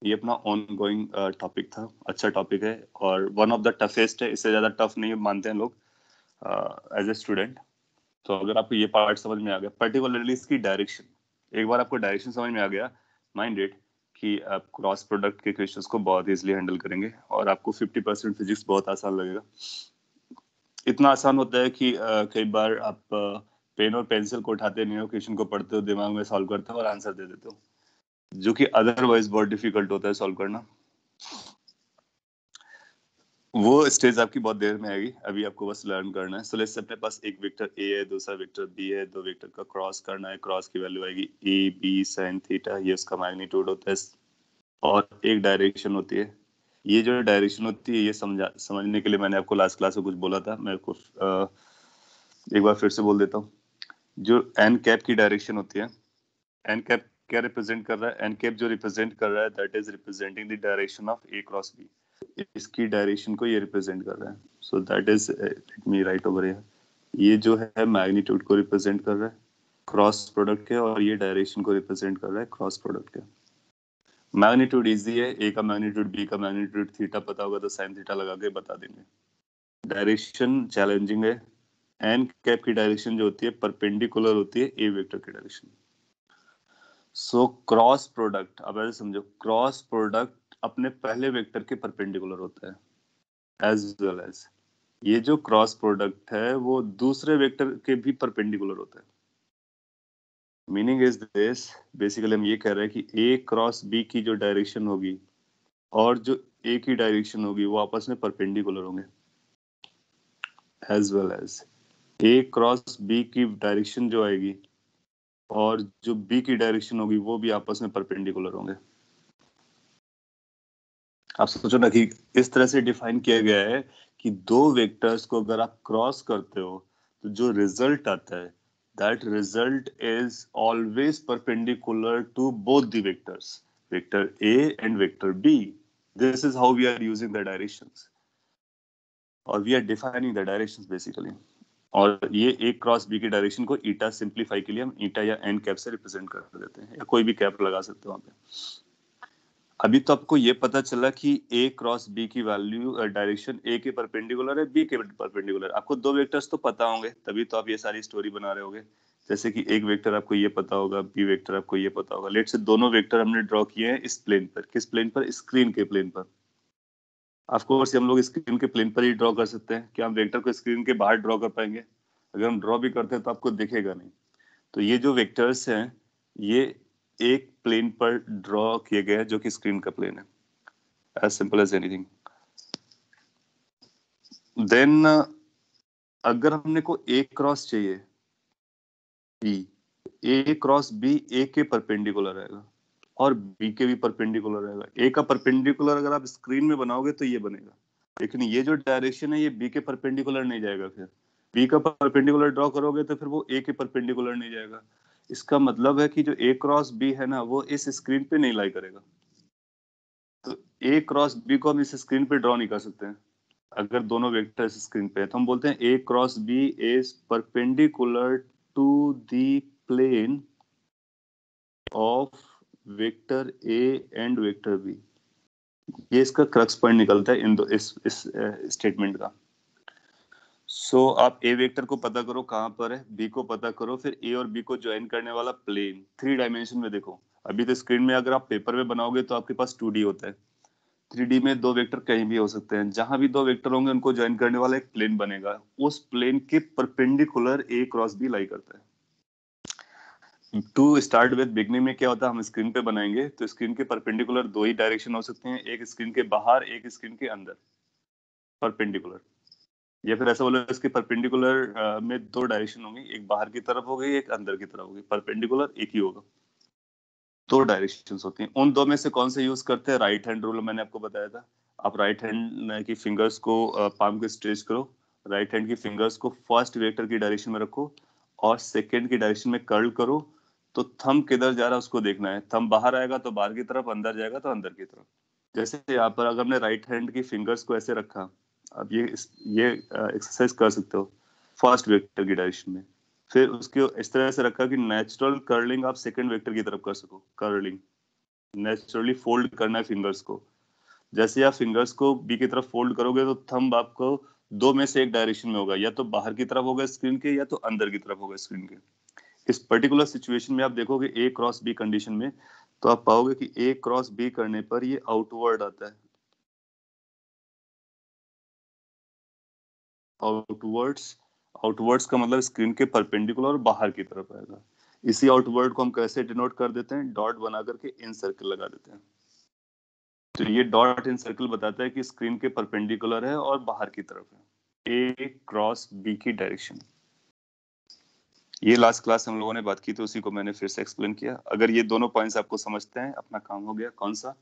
ये अपना ऑन गोइंग टॉपिक था, अच्छा टॉपिक है और वन ऑफ द टफेस्ट है। इससे ज्यादा टफ नहीं मानते हैं लोग एज ए स्टूडेंट। तो अगर आपको ये पार्ट समझ में आ गया, पर्टिकुलरली इसकी डायरेक्शन, एक बार आपको डायरेक्शन समझ में आ गया, माइंड इट कि आप क्रॉस प्रोडक्ट के क्वेश्चंस को बहुत इजीली हैंडल करेंगे और आपको 50% फिजिक्स बहुत आसान लगेगा। इतना आसान होता है कि कई बार आप पेन और पेंसिल को उठाते नहीं हो, क्वेश्चन को पढ़ते हो, दिमाग में सॉल्व करते हो और आंसर दे देते हो, जो कि अदरवाइज बहुत डिफिकल्ट होता है सॉल्व करना। वो स्टेज आपकी बहुत देर में आएगी, अभी आपको बस लर्न करना है। सो लेट्स से अपने पास एक वेक्टर ए है, दूसरा वेक्टर बी है, दो वेक्टर का क्रॉस करना है। क्रॉस की वैल्यू आएगी ए बी साइन थीटा, ये उसका मैग्नीट्यूड होता है और एक डायरेक्शन होती है। ये जो डायरेक्शन होती है ये समझने के लिए मैंने आपको लास्ट क्लास में कुछ बोला था, मैं आपको एक बार फिर से बोल देता हूँ। जो एन कैप की डायरेक्शन होती है, एन कैप क्या रिप्रेजेंट कर रहा है, एन कैप जो रिप्रेजेंट कर रहा है that is representing the direction of A cross B. इसकी डायरेक्शन को ये रिप्रेजेंट कर रहा है। So that is, let me write over here, ये जो है मैग्नीट्यूड को रिप्रेजेंट कर रहा है क्रॉस प्रोडक्ट के, और ये डायरेक्शन को रिप्रेजेंट कर रहा है क्रॉस प्रोडक्ट के। मैग्नीट्यूड इजी है, ए का मैग्नीट्यूड बी का मैग्नीट्यूड थीटा पता होगा तो साइन थीटा लगा के बता देंगे। डायरेक्शन चैलेंजिंग है। एन कैप की डायरेक्शन जो होती है परपेंडिकुलर होती है ए वेक्टर की डायरेक्शन। सो क्रॉस प्रोडक्ट, अब ऐसे समझो, क्रॉस प्रोडक्ट अपने पहले वेक्टर के परपेंडिकुलर होता है एज वेल एज ये जो क्रॉस प्रोडक्ट है वो दूसरे वेक्टर के भी परपेंडिकुलर होता है। मीनिंग इज दिस, बेसिकली हम ये कह रहे हैं कि ए क्रॉस बी की जो डायरेक्शन होगी और जो ए की डायरेक्शन होगी वो आपस में परपेंडिकुलर होंगे, as well as A cross B की डायरेक्शन जो आएगी और जो बी की डायरेक्शन होगी वो भी आपस में परपेंडिकुलर होंगे। आप सोचो ना कि इस तरह से डिफाइन किया गया है कि दो वेक्टर्स को अगर आप क्रॉस करते हो तो जो रिजल्ट आता है that result is always perpendicular to both the vectors, vector A and vector B. This is how we are using the directions और we are defining the directions basically. और ये एक क्रॉस बी की डायरेक्शन को ईटा सिंप्लीफाई के लिए हम ईटा या एन कैप से रिप्रेजेंट कर देते हैं, या कोई भी कैप लगा सकते हो वहां पे। अभी तो आपको ये पता चला कि ए क्रॉस बी की वैल्यू डायरेक्शन ए के परपेंडिकुलर है, बी के परपेंडिकुलर। आपको दो वेक्टर्स तो पता होंगे, तभी तो आप ये सारी स्टोरी बना रहे होगे। जैसे कि एक वेक्टर आपको ये पता होगा, बी वेक्टर आपको ये पता होगा। लेट से दोनों वेक्टर हमने ड्रॉ किए हैं इस प्लेन पर। किस प्लेन पर? स्क्रीन के प्लेन पर। ऑफ कोर्स हम लोग स्क्रीन के प्लेन पर ही ड्रॉ कर सकते हैं। क्या हम वेक्टर को स्क्रीन के बाहर ड्रॉ कर पाएंगे? अगर हम ड्रॉ भी करते हैं तो आपको दिखेगा नहीं। तो ये जो वेक्टर्स हैं ये एक प्लेन पर ड्रॉ किए गए हैं जो कि स्क्रीन का प्लेन है, as simple as anything. Then अगर हमने को ए क्रॉस चाहिए B, A cross B A के परपेंडिकुलर रहेगा और बी के भी परपेंडिकुलर रहेगा। ए का परपेंडिकुलर अगर आप स्क्रीन में बनाओगे तो ये बनेगा, लेकिन ये जो डायरेक्शन है ये बी के परपेंडिकुलर नहीं जाएगा। फिर बी का परपेंडिकुलर ड्रॉ करोगे तो फिर वो ए के परपेंडिकुलर नहीं जाएगा। इसका मतलब है कि जो ए क्रॉस बी है ना वो इस स्क्रीन पे नहीं लाई करेगा। तो ए क्रॉस बी को हम इस स्क्रीन पे ड्रॉ नहीं कर सकते हैं। अगर दोनों वेक्टर इस स्क्रीन पे है तो हम बोलते हैं A cross B is perpendicular to the plane of vector A and vector B. ये इसका क्रक्स पॉइंट निकलता है इन दो इस स्टेटमेंट का। सो आप ए वेक्टर को पता करो कहां पर है, बी को पता करो, फिर ए और बी को ज्वाइन करने वाला प्लेन 3 डायमेंशन में देखो। अभी तो स्क्रीन में अगर आप पेपर में बनाओगे तो आपके पास 2D होता है, 3D में दो वेक्टर कहीं भी हो सकते हैं। जहां भी दो वेक्टर होंगे उनको ज्वाइन करने वाला एक प्लेन बनेगा, उस प्लेन के परपेंडिकुलर ए क्रॉस बी लाई करता है। टू स्टार्ट विद बिगनिंग में क्या होता है, हम स्क्रीन पे बनाएंगे तो स्क्रीन के परपेंडिकुलर दो ही डायरेक्शन हो सकते हैं, एक स्क्रीन के बाहर एक स्क्रीन के अंदर परपेंडिकुलर, या फिर ऐसा बोलो इसके परपेंडिकुलर में दो डायरेक्शन होंगी, एक बाहर की तरफ होगी एक अंदर की तरफ होगी, परपेंडिकुलर एक ही होगा। दो डायरेक्शंस होती हैं, उन दो में से कौन से यूज करते हैं? राइट हैंड रूल मैंने आपको बताया था। आप राइट हैंड की फिंगर्स को पाम के स्ट्रेच करो, राइट हैंड की फिंगर्स को फर्स्ट वेक्टर की डायरेक्शन में रखो और सेकेंड की डायरेक्शन में कर्ल करो। तो थंब किधर जा रहा है उसको देखना है, थंब बाहर आएगा तो बाहर की तरफ, अंदर जाएगा तो अंदर की तरफ। जैसे यहाँ पर अगर हमने राइट हैंड की फिंगर्स को ऐसे रखा, अब ये एक्सरसाइज कर सकते हो फर्स्ट वेक्टर की डायरेक्शन में, फिर उसको इस तरह से रखा कि नेचुरल कर्लिंग आप सेकंड वेक्टर की तरफ कर सको। कर्लिंग नेचुरली फोल्ड करना है फिंगर्स को। जैसे आप फिंगर्स को बी की तरफ फोल्ड करोगे तो थंब आपको दो में से एक डायरेक्शन में होगा, या तो बाहर की तरफ होगा स्क्रीन के या तो अंदर की तरफ होगा स्क्रीन के। इस पर्टिकुलर सिचुएशन में आप देखोगे ए क्रॉस बी कंडीशन में, तो आप पाओगे कि ए क्रॉस बी करने पर ये आउटवर्ड आता है, आउटवर्ड्स का मतलब स्क्रीन के परपेंडिकुलर और बाहर की तरफ आएगा। इसी आउटवर्ड को हम कैसे डिनोट कर देते हैं? डॉट बना करके इन सर्कल लगा देते हैं। तो ये डॉट इन सर्कल बताता है कि स्क्रीन के परपेंडिकुलर है और बाहर की तरफ है, ए क्रॉस बी की डायरेक्शन। ये लास्ट क्लास हम लोगों ने बात की तो उसी को मैंने फिर से एक्सप्लेन किया। अगर ये दोनों पॉइंट्स आपको समझते हैं अपना काम हो गया। कौन सा?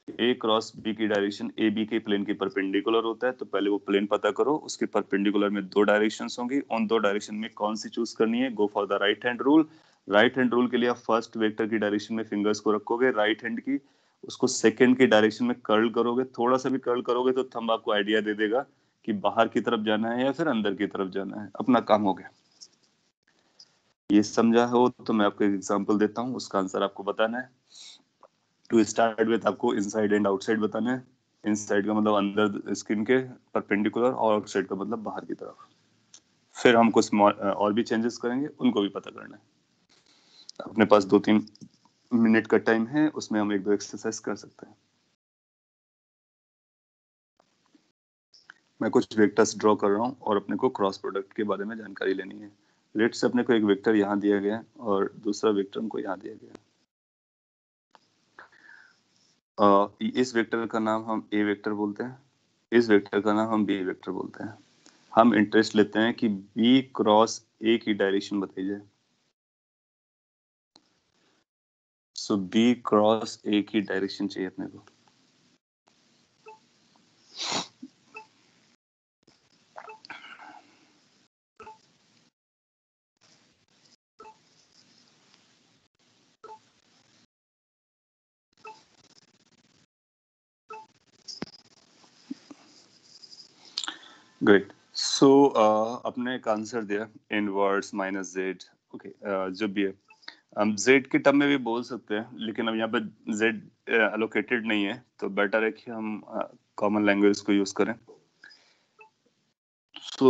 ए क्रॉस बी की डायरेक्शन ए बी के प्लेन के परपेंडिकुलर होता है, तो पहले वो प्लेन पता करो, उसके परपेंडिकुलर में दो डायरेक्शंस होंगी, उन दो डायरेक्शन में कौन सी चूज करनी है? Go for the right hand rule. Right hand rule के लिए आप फर्स्ट वेक्टर की डायरेक्शन में फिंगर्स को रखोगे राइट हैंड की, उसको सेकेंड की डायरेक्शन में कर्ल करोगे, थोड़ा सा भी कर्ल करोगे तो थंब आपको आइडिया दे देगा कि बाहर की तरफ जाना है या फिर अंदर की तरफ जाना है। अपना काम हो गया। ये समझा हो तो मैं आपको एक एग्जांपल देता हूँ, उसका आंसर आपको बताना है। टू स्टार्ट विद आपको इनसाइड एंड आउटसाइड बताना है। इनसाइड का मतलब अंदर स्क्रीन के परपेंडिकुलर और आउटसाइड का मतलब बाहर की तरफ। फिर हम कुछ और भी चेंजेस करेंगे, उनको भी पता करना है। अपने पास 2-3 मिनट का टाइम है, उसमें हम 1-2 एक्सरसाइज कर सकते हैं। मैं कुछ वेक्टर्स ड्रॉ कर रहा हूँ और अपने को क्रॉस प्रोडक्ट के बारे में जानकारी लेनी है। लेट्स से अपने को एक वेक्टर यहाँ दिया गया है और दूसरा वेक्टर हमको यहाँ दिया गया है। इस वेक्टर का नाम हम ए वेक्टर बोलते हैं, इस वेक्टर का नाम हम बी वेक्टर बोलते हैं। हम इंटरेस्ट लेते हैं कि बी क्रॉस ए की डायरेक्शन बताई जाए। सो बी क्रॉस ए की डायरेक्शन चाहिए अपने को। ग्रेट। सो अपने एक आंसर दिया इनवर्स माइनस जेड। ओके, जो भी है हम जेड के टर्म में भी बोल सकते हैं, लेकिन अब यहाँ पे जेड एलोकेटेड नहीं है तो बेटर है कि हम कॉमन लैंग्वेज को यूज करें। सो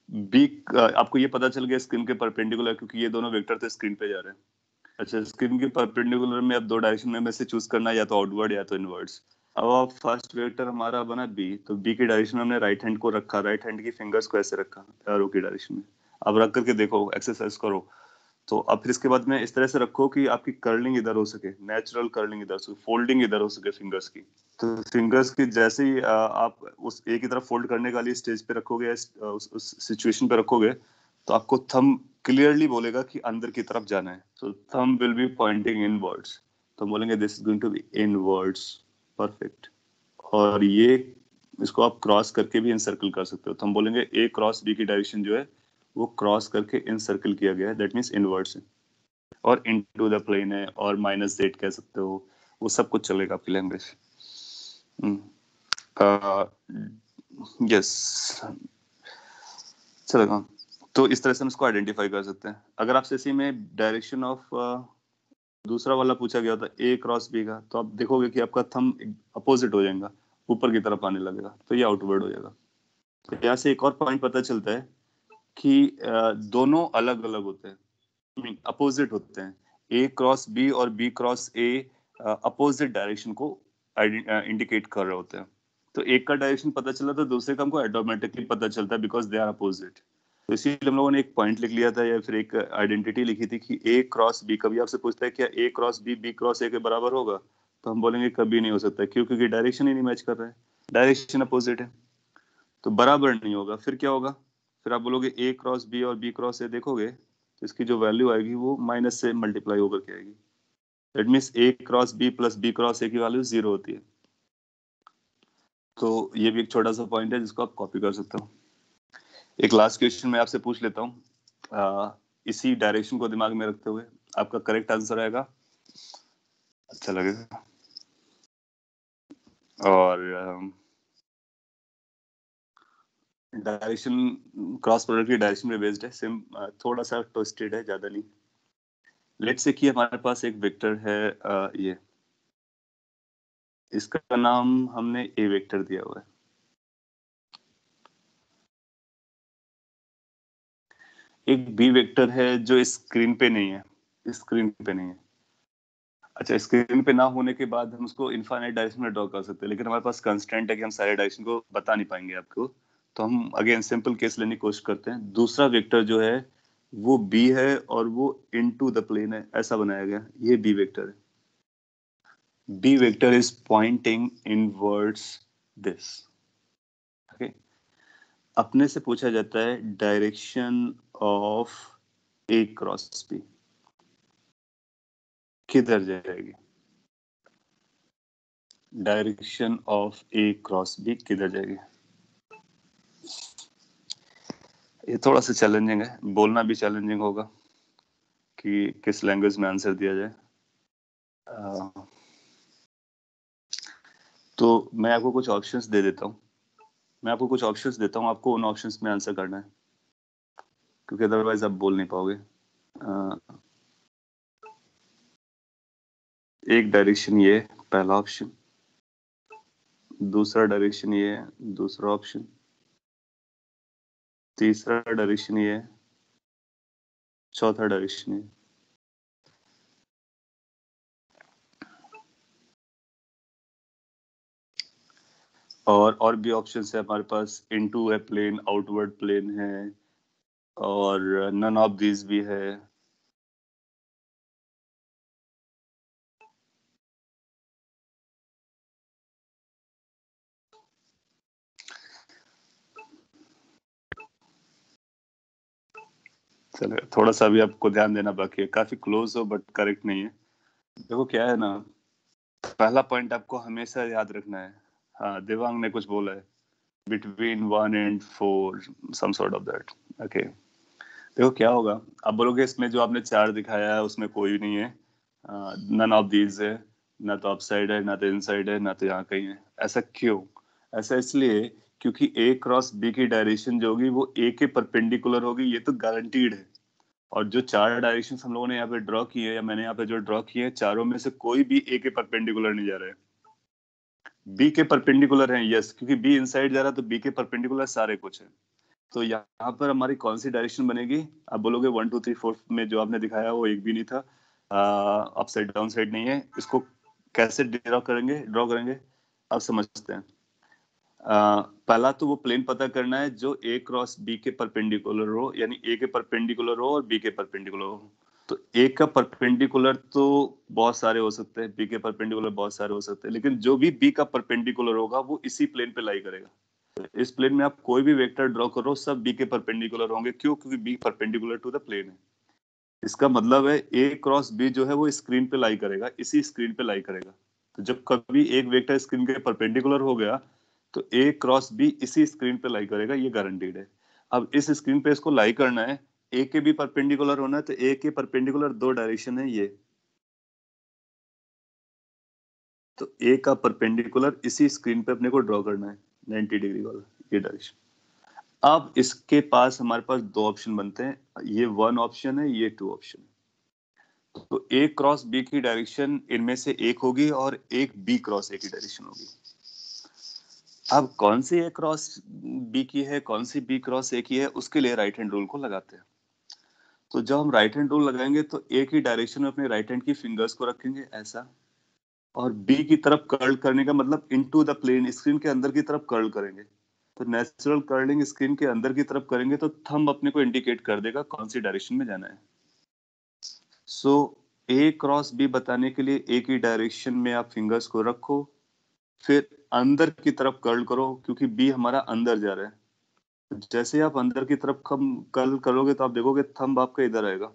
बी आपको ये पता चल गया स्क्रीन के परपेंडिकुलर, क्योंकि ये दोनों वेक्टर तो स्क्रीन पे जा रहे हैं। अच्छा, स्क्रीन के परपेंडिकुलर में अब दो डायरेक्शन में से चूज करना है, या तो आउटवर्ड या तो इनवर्ड्स। अब फर्स्ट वेक्टर हमारा बना बी, तो बी की डायरेक्शन में हमने राइट हैंड को रखा, राइट हैंड की फिंगर्स को ऐसे रखा एरो की डायरेक्शन में। अब रख करके देखो, एक्सरसाइज करो। तो अब फिर इसके बाद में इस तरह से रखो कि आपकी कर्लिंग इधर हो सके, नेचुरल कर्लिंग इधर हो, फोल्डिंग इधर हो सके फिंगर्स की। तो फिंगर्स की जैसे ही आप उस एक की तरफ फोल्ड करने का लिए स्टेज पे रखोगे, उस सिचुएशन पे रखोगे, तो आपको थंब क्लियरली बोलेगा कि अंदर की तरफ जाना है। So thumb will be pointing inwards, तो हम बोलेंगे this is going to be inwards. Perfect. और ये इसको आप क्रॉस करके भी इनसर्कल कर सकते हो, तो हम बोलेंगे ए क्रॉस बी की डायरेक्शन जो है वो क्रॉस करके इनसर्कल किया गया है, दैट मींस इनवर्ड्स है। और इनटू द प्लेन है, और माइनस जेड कह सकते हो, वो सब कुछ चलेगा आपकी लैंग्वेज। यस, चलेगा। तो इस तरह से हम इसको आइडेंटिफाई कर सकते हैं। अगर आपसे इसी में डायरेक्शन ऑफ दूसरा वाला पूछा गया था ए क्रॉस बी का, तो आप देखोगे कि आपका थंब अपोजिट हो जाएगा, ऊपर की तरफ आने लगेगा, तो ये आउटवर्ड हो जाएगा। तो यहाँ से एक और पॉइंट पता चलता है कि दोनों अलग अलग होते हैं, मीन अपोजिट होते हैं। ए क्रॉस बी और B cross A opposite direction को इंडिकेट कर रहे होते हैं। तो एक का डायरेक्शन पता चला तो दूसरे का हमको ऑटोमेटिकली पता चलता है, बिकॉज दे आर अपोजिट। तो इसीलिए हम लोगों ने एक पॉइंट लिख लिया था, या फिर एक आइडेंटिटी लिखी थी कि ए क्रॉस बी। कभी आपसे पूछता है क्या A cross B B cross A के बराबर होगा, तो हम बोलेंगे कभी नहीं हो सकता। क्यों? क्योंकि डायरेक्शन ही नहीं मैच कर रहा है, डायरेक्शन अपोजिट है, तो बराबर नहीं होगा। फिर क्या होगा? फिर आप बोलोगे ए क्रॉस बी और बी क्रॉस ए, देखोगे तो इसकी जो वैल्यू आएगी वो माइनस से मल्टीप्लाई होकर के आएगी। That means A cross B plus B cross A की वैल्यू 0 होती है। तो ये भी एक छोटा सा पॉइंट है जिसको आप कॉपी कर सकते हो। एक लास्ट क्वेश्चन मैं आपसे पूछ लेता हूँ, इसी डायरेक्शन को दिमाग में रखते हुए आपका करेक्ट आंसर आएगा, अच्छा लगेगा। और डायरेक्शन क्रॉस प्रोडक्ट की डायरेक्शन पे बेस्ड है, सिम थोड़ा सा ट्विस्टेड है, ज्यादा नहीं। लेट्स से कि हमारे पास एक वेक्टर है, ये इसका नाम हमने ए वेक्टर दिया हुआ है। एक बी वेक्टर है जो स्क्रीन पे नहीं है, स्क्रीन पे नहीं है। अच्छा, स्क्रीन पे ना होने के बाद हम उसको इनफाइनाइट डायरेक्शन में ड्रॉ कर सकते हैं, लेकिन हमारे पास कंस्ट्रेंट है कि हम सारे डायरेक्शन को बता नहीं पाएंगे आपको। तो हम अगेन सिंपल केस लेने की कोशिश करते हैं। दूसरा वेक्टर जो है वो बी है और वो इनटू द प्लेन है, ऐसा बनाया गया, ये बी वेक्टर है। B vector is pointing inwards this. Okay, अपने से पूछा जाता है direction of A cross B किधर जाएगी, direction of A cross B किधर जाएगी। ये थोड़ा सा चैलेंजिंग है, बोलना भी चैलेंजिंग होगा कि किस लैंग्वेज में आंसर दिया जाए। तो मैं आपको कुछ ऑप्शंस दे देता हूँ, आपको उन ऑप्शंस में आंसर करना है, क्योंकि अदरवाइज आप बोल नहीं पाओगे। एक डायरेक्शन ये, पहला ऑप्शन। दूसरा डायरेक्शन ये, दूसरा ऑप्शन। तीसरा डायरेक्शन ये, चौथा डायरेक्शन ये। और भी ऑप्शंस है हमारे पास, इनटू है प्लेन, आउटवर्ड प्लेन है, और नन ऑफ दिस भी है। चलो, थोड़ा सा भी आपको ध्यान देना बाकी है, काफी क्लोज हो बट करेक्ट नहीं है। देखो क्या है ना, पहला पॉइंट आपको हमेशा याद रखना है। हाँ, देवांग ने कुछ बोला है, between 1 and 4, some sort of that. Okay, देखो क्या होगा, आप बोलोगे इसमें जो आपने 4 दिखाया है उसमें कोई नहीं है, नन ऑफ दीज है, ना तो अपसाइड है, ना तो इनसाइड है, ना तो यहाँ कहीं है। ऐसा क्यों? ऐसा इसलिए क्योंकि ए क्रॉस बी की डायरेक्शन जो होगी वो ए के परपेंडिकुलर होगी, ये तो गारंटीड है। और जो 4 डायरेक्शंस हम लोगों ने यहाँ पे ड्रॉ किए, या मैंने यहाँ पे जो ड्रॉ किए, चारों में से कोई भी ए के परपेंडिकुलर नहीं जा रहा है, बी के परपेंडिकुलर है। यस, क्योंकि बी इनसाइड जा रहा है तो बी के परपेंडिकुलर सारे कुछ है। तो यहाँ पर हमारी कौन सी डायरेक्शन बनेगी? आप बोलोगे 1 2 3 4 में जो आपने दिखाया वो एक भी नहीं था, अपसाइड डाउन साइड नहीं है। इसको कैसे ड्रॉ करेंगे? अब समझते हैं। पहला तो वो प्लेन पता करना है जो ए क्रॉस बी के परपेंडिकुलर हो, यानी ए के परपेंडिकुलर हो और बी के परपेंडिकुलर हो। तो ए का परपेंडिकुलर तो बहुत सारे हो सकते हैं, बी के परपेंडिकुलर बहुत सारे हो सकते हैं, लेकिन जो भी बी का परपेंडिकुलर होगा वो इसी प्लेन पे लाई करेगा। तो इस प्लेन में आप कोई भी वेक्टर ड्रॉ करो, सब बी के परपेंडिकुलर होंगे। क्यों? क्योंकि B perpendicular to the plane है। इसका मतलब है ए क्रॉस बी जो है वो स्क्रीन पे लाई करेगा, इसी स्क्रीन पे लाई करेगा। तो जब कभी एक वेक्टर स्क्रीन के परपेंडिकुलर हो गया तो ए क्रॉस बी इसी स्क्रीन पे लाई करेगा, ये गारंटीड है। अब इस स्क्रीन पे इसको लाई करना है, ए के भी परपेंडिकुलर होना है, तो ए के परपेंडिकुलर दो डायरेक्शन है ये। तो ए का परपेंडिकुलर इसी स्क्रीन पे अपने को ड्रॉ करना है 90 डिग्री वाला, ये डायरेक्शन। अब इसके पास हमारे पास दो ऑप्शन बनते हैं, ये 1 ऑप्शन है, ये 2 ऑप्शन है। तो ए क्रॉस बी की डायरेक्शन इनमें से एक होगी और एक बी क्रॉस ए की डायरेक्शन होगी। अब कौन सी ए क्रॉस बी की है, कौन सी बी क्रॉस ए की है, उसके लिए राइट हैंड रूल को लगाते हैं। तो जब हम राइट हैंड रूल लगाएंगे तो ए की डायरेक्शन में अपने राइट हैंड की फिंगर्स को रखेंगे ऐसा, और बी की तरफ कर्ल करने का मतलब इनटू द प्लेन, स्क्रीन के अंदर की तरफ कर्ल करेंगे। तो नेचुरल कर्लिंग स्क्रीन के अंदर की तरफ करेंगे तो थंब अपने को इंडिकेट कर देगा कौन सी डायरेक्शन में जाना है। सो ए क्रॉस बी बताने के लिए ए की डायरेक्शन में आप फिंगर्स को रखो, फिर अंदर की तरफ कर्ल करो, क्योंकि बी हमारा अंदर जा रहा है। जैसे आप अंदर की तरफ कर्ल करोगे तो आप देखोगे थंब आपका इधर आएगा।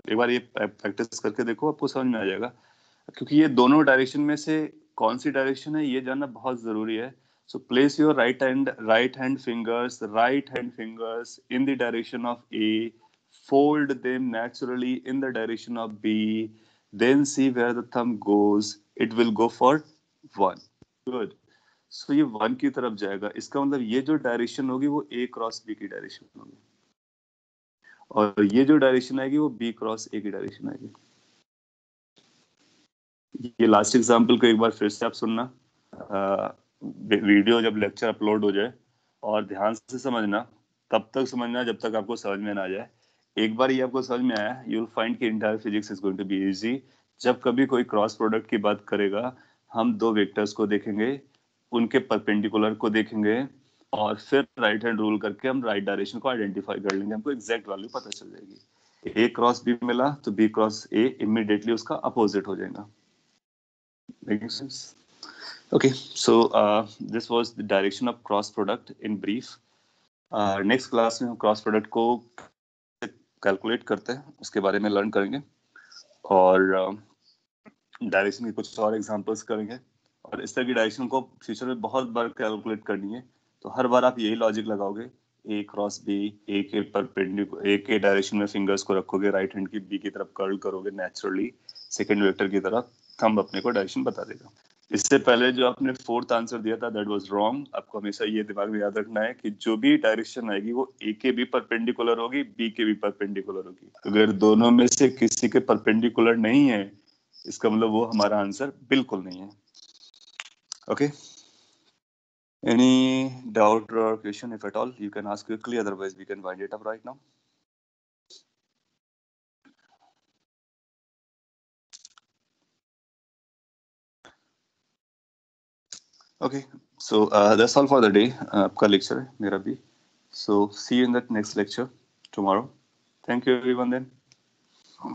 एक बार ये प्रैक्टिस करके देखो, आपको समझ में आ जाएगा। क्योंकि ये दोनों डायरेक्शन में से कौन सी डायरेक्शन है ये जानना बहुत जरूरी है। So place your right hand fingers in the direction of A, fold them naturally in the direction of B, then see where the thumb goes. It will go for 1. Good. So ये 1 की तरफ जाएगा, इसका मतलब ये जो डायरेक्शन होगी वो A क्रॉस B की डायरेक्शन होगी, और ये जो डायरेक्शन आएगी वो B क्रॉस A की डायरेक्शन आएगी। ये लास्ट एग्जांपल को एक बार फिर से आप सुनना, वीडियो जब लेक्चर अपलोड हो जाए, और ध्यान से समझना, तब तक समझना जब तक आपको समझ में ना आ जाए। एक बार ये आपको समझ में आया, यू विल फाइंड कि entire physics is going to be easy. जब कभी कोई क्रॉस प्रोडक्ट की बात करेगा, हम दो वेक्टर्स को देखेंगे, उनके परपेंडिकुलर को देखेंगे, और फिर राइट हैंड रूल करके हम राइट डायरेक्शन को आइडेंटिफाई कर लेंगे, हमको एग्जैक्ट वैल्यू पता चल जाएगी। ए क्रॉस बी मिला तो बी क्रॉस ए इमीडिएटली उसका अपोजिट हो जाएगा। Making sense? Okay, so this was the direction of cross product in brief. Next class में हम cross product को कैलकुलेट करते हैं, उसके बारे में लर्न करेंगे, और डायरेक्शन की कुछ और एग्जांपल्स करेंगे। और इस तरह की डायरेक्शन को फ्यूचर में बहुत बार कैलकुलेट करनी है, तो हर बार आप यही लॉजिक लगाओगे, ए क्रॉस बी, ए के परपेंडिकुलर, ए के डायरेक्शन में फिंगर्स को रखोगे, राइट हैंड की बी की तरफ कर्ल करोगे नेचुरली सेकंड वेक्टर की तरफ, थंब अपने को डायरेक्शन बता देगा। इससे पहले जो आपने फोर्थ आंसर दिया था दैट वाज रॉन्ग। आपको हमेशा ये दिमाग में याद रखना है कि जो भी डायरेक्शन आएगी वो ए के भी परपेंडिकुलर होगी, बी के भी परपेंडिकुलर होगी। अगर दोनों में से किसी के परपेंडिकुलर नहीं है, इसका मतलब वो हमारा आंसर बिल्कुल नहीं है। Okay, any doubt or question if at all you can ask quickly, otherwise we can wind it up right now. Okay, so that's all for the day. आपका लेक्चर है, मेरा भी। So see you in the next lecture tomorrow. Thank you everyone then.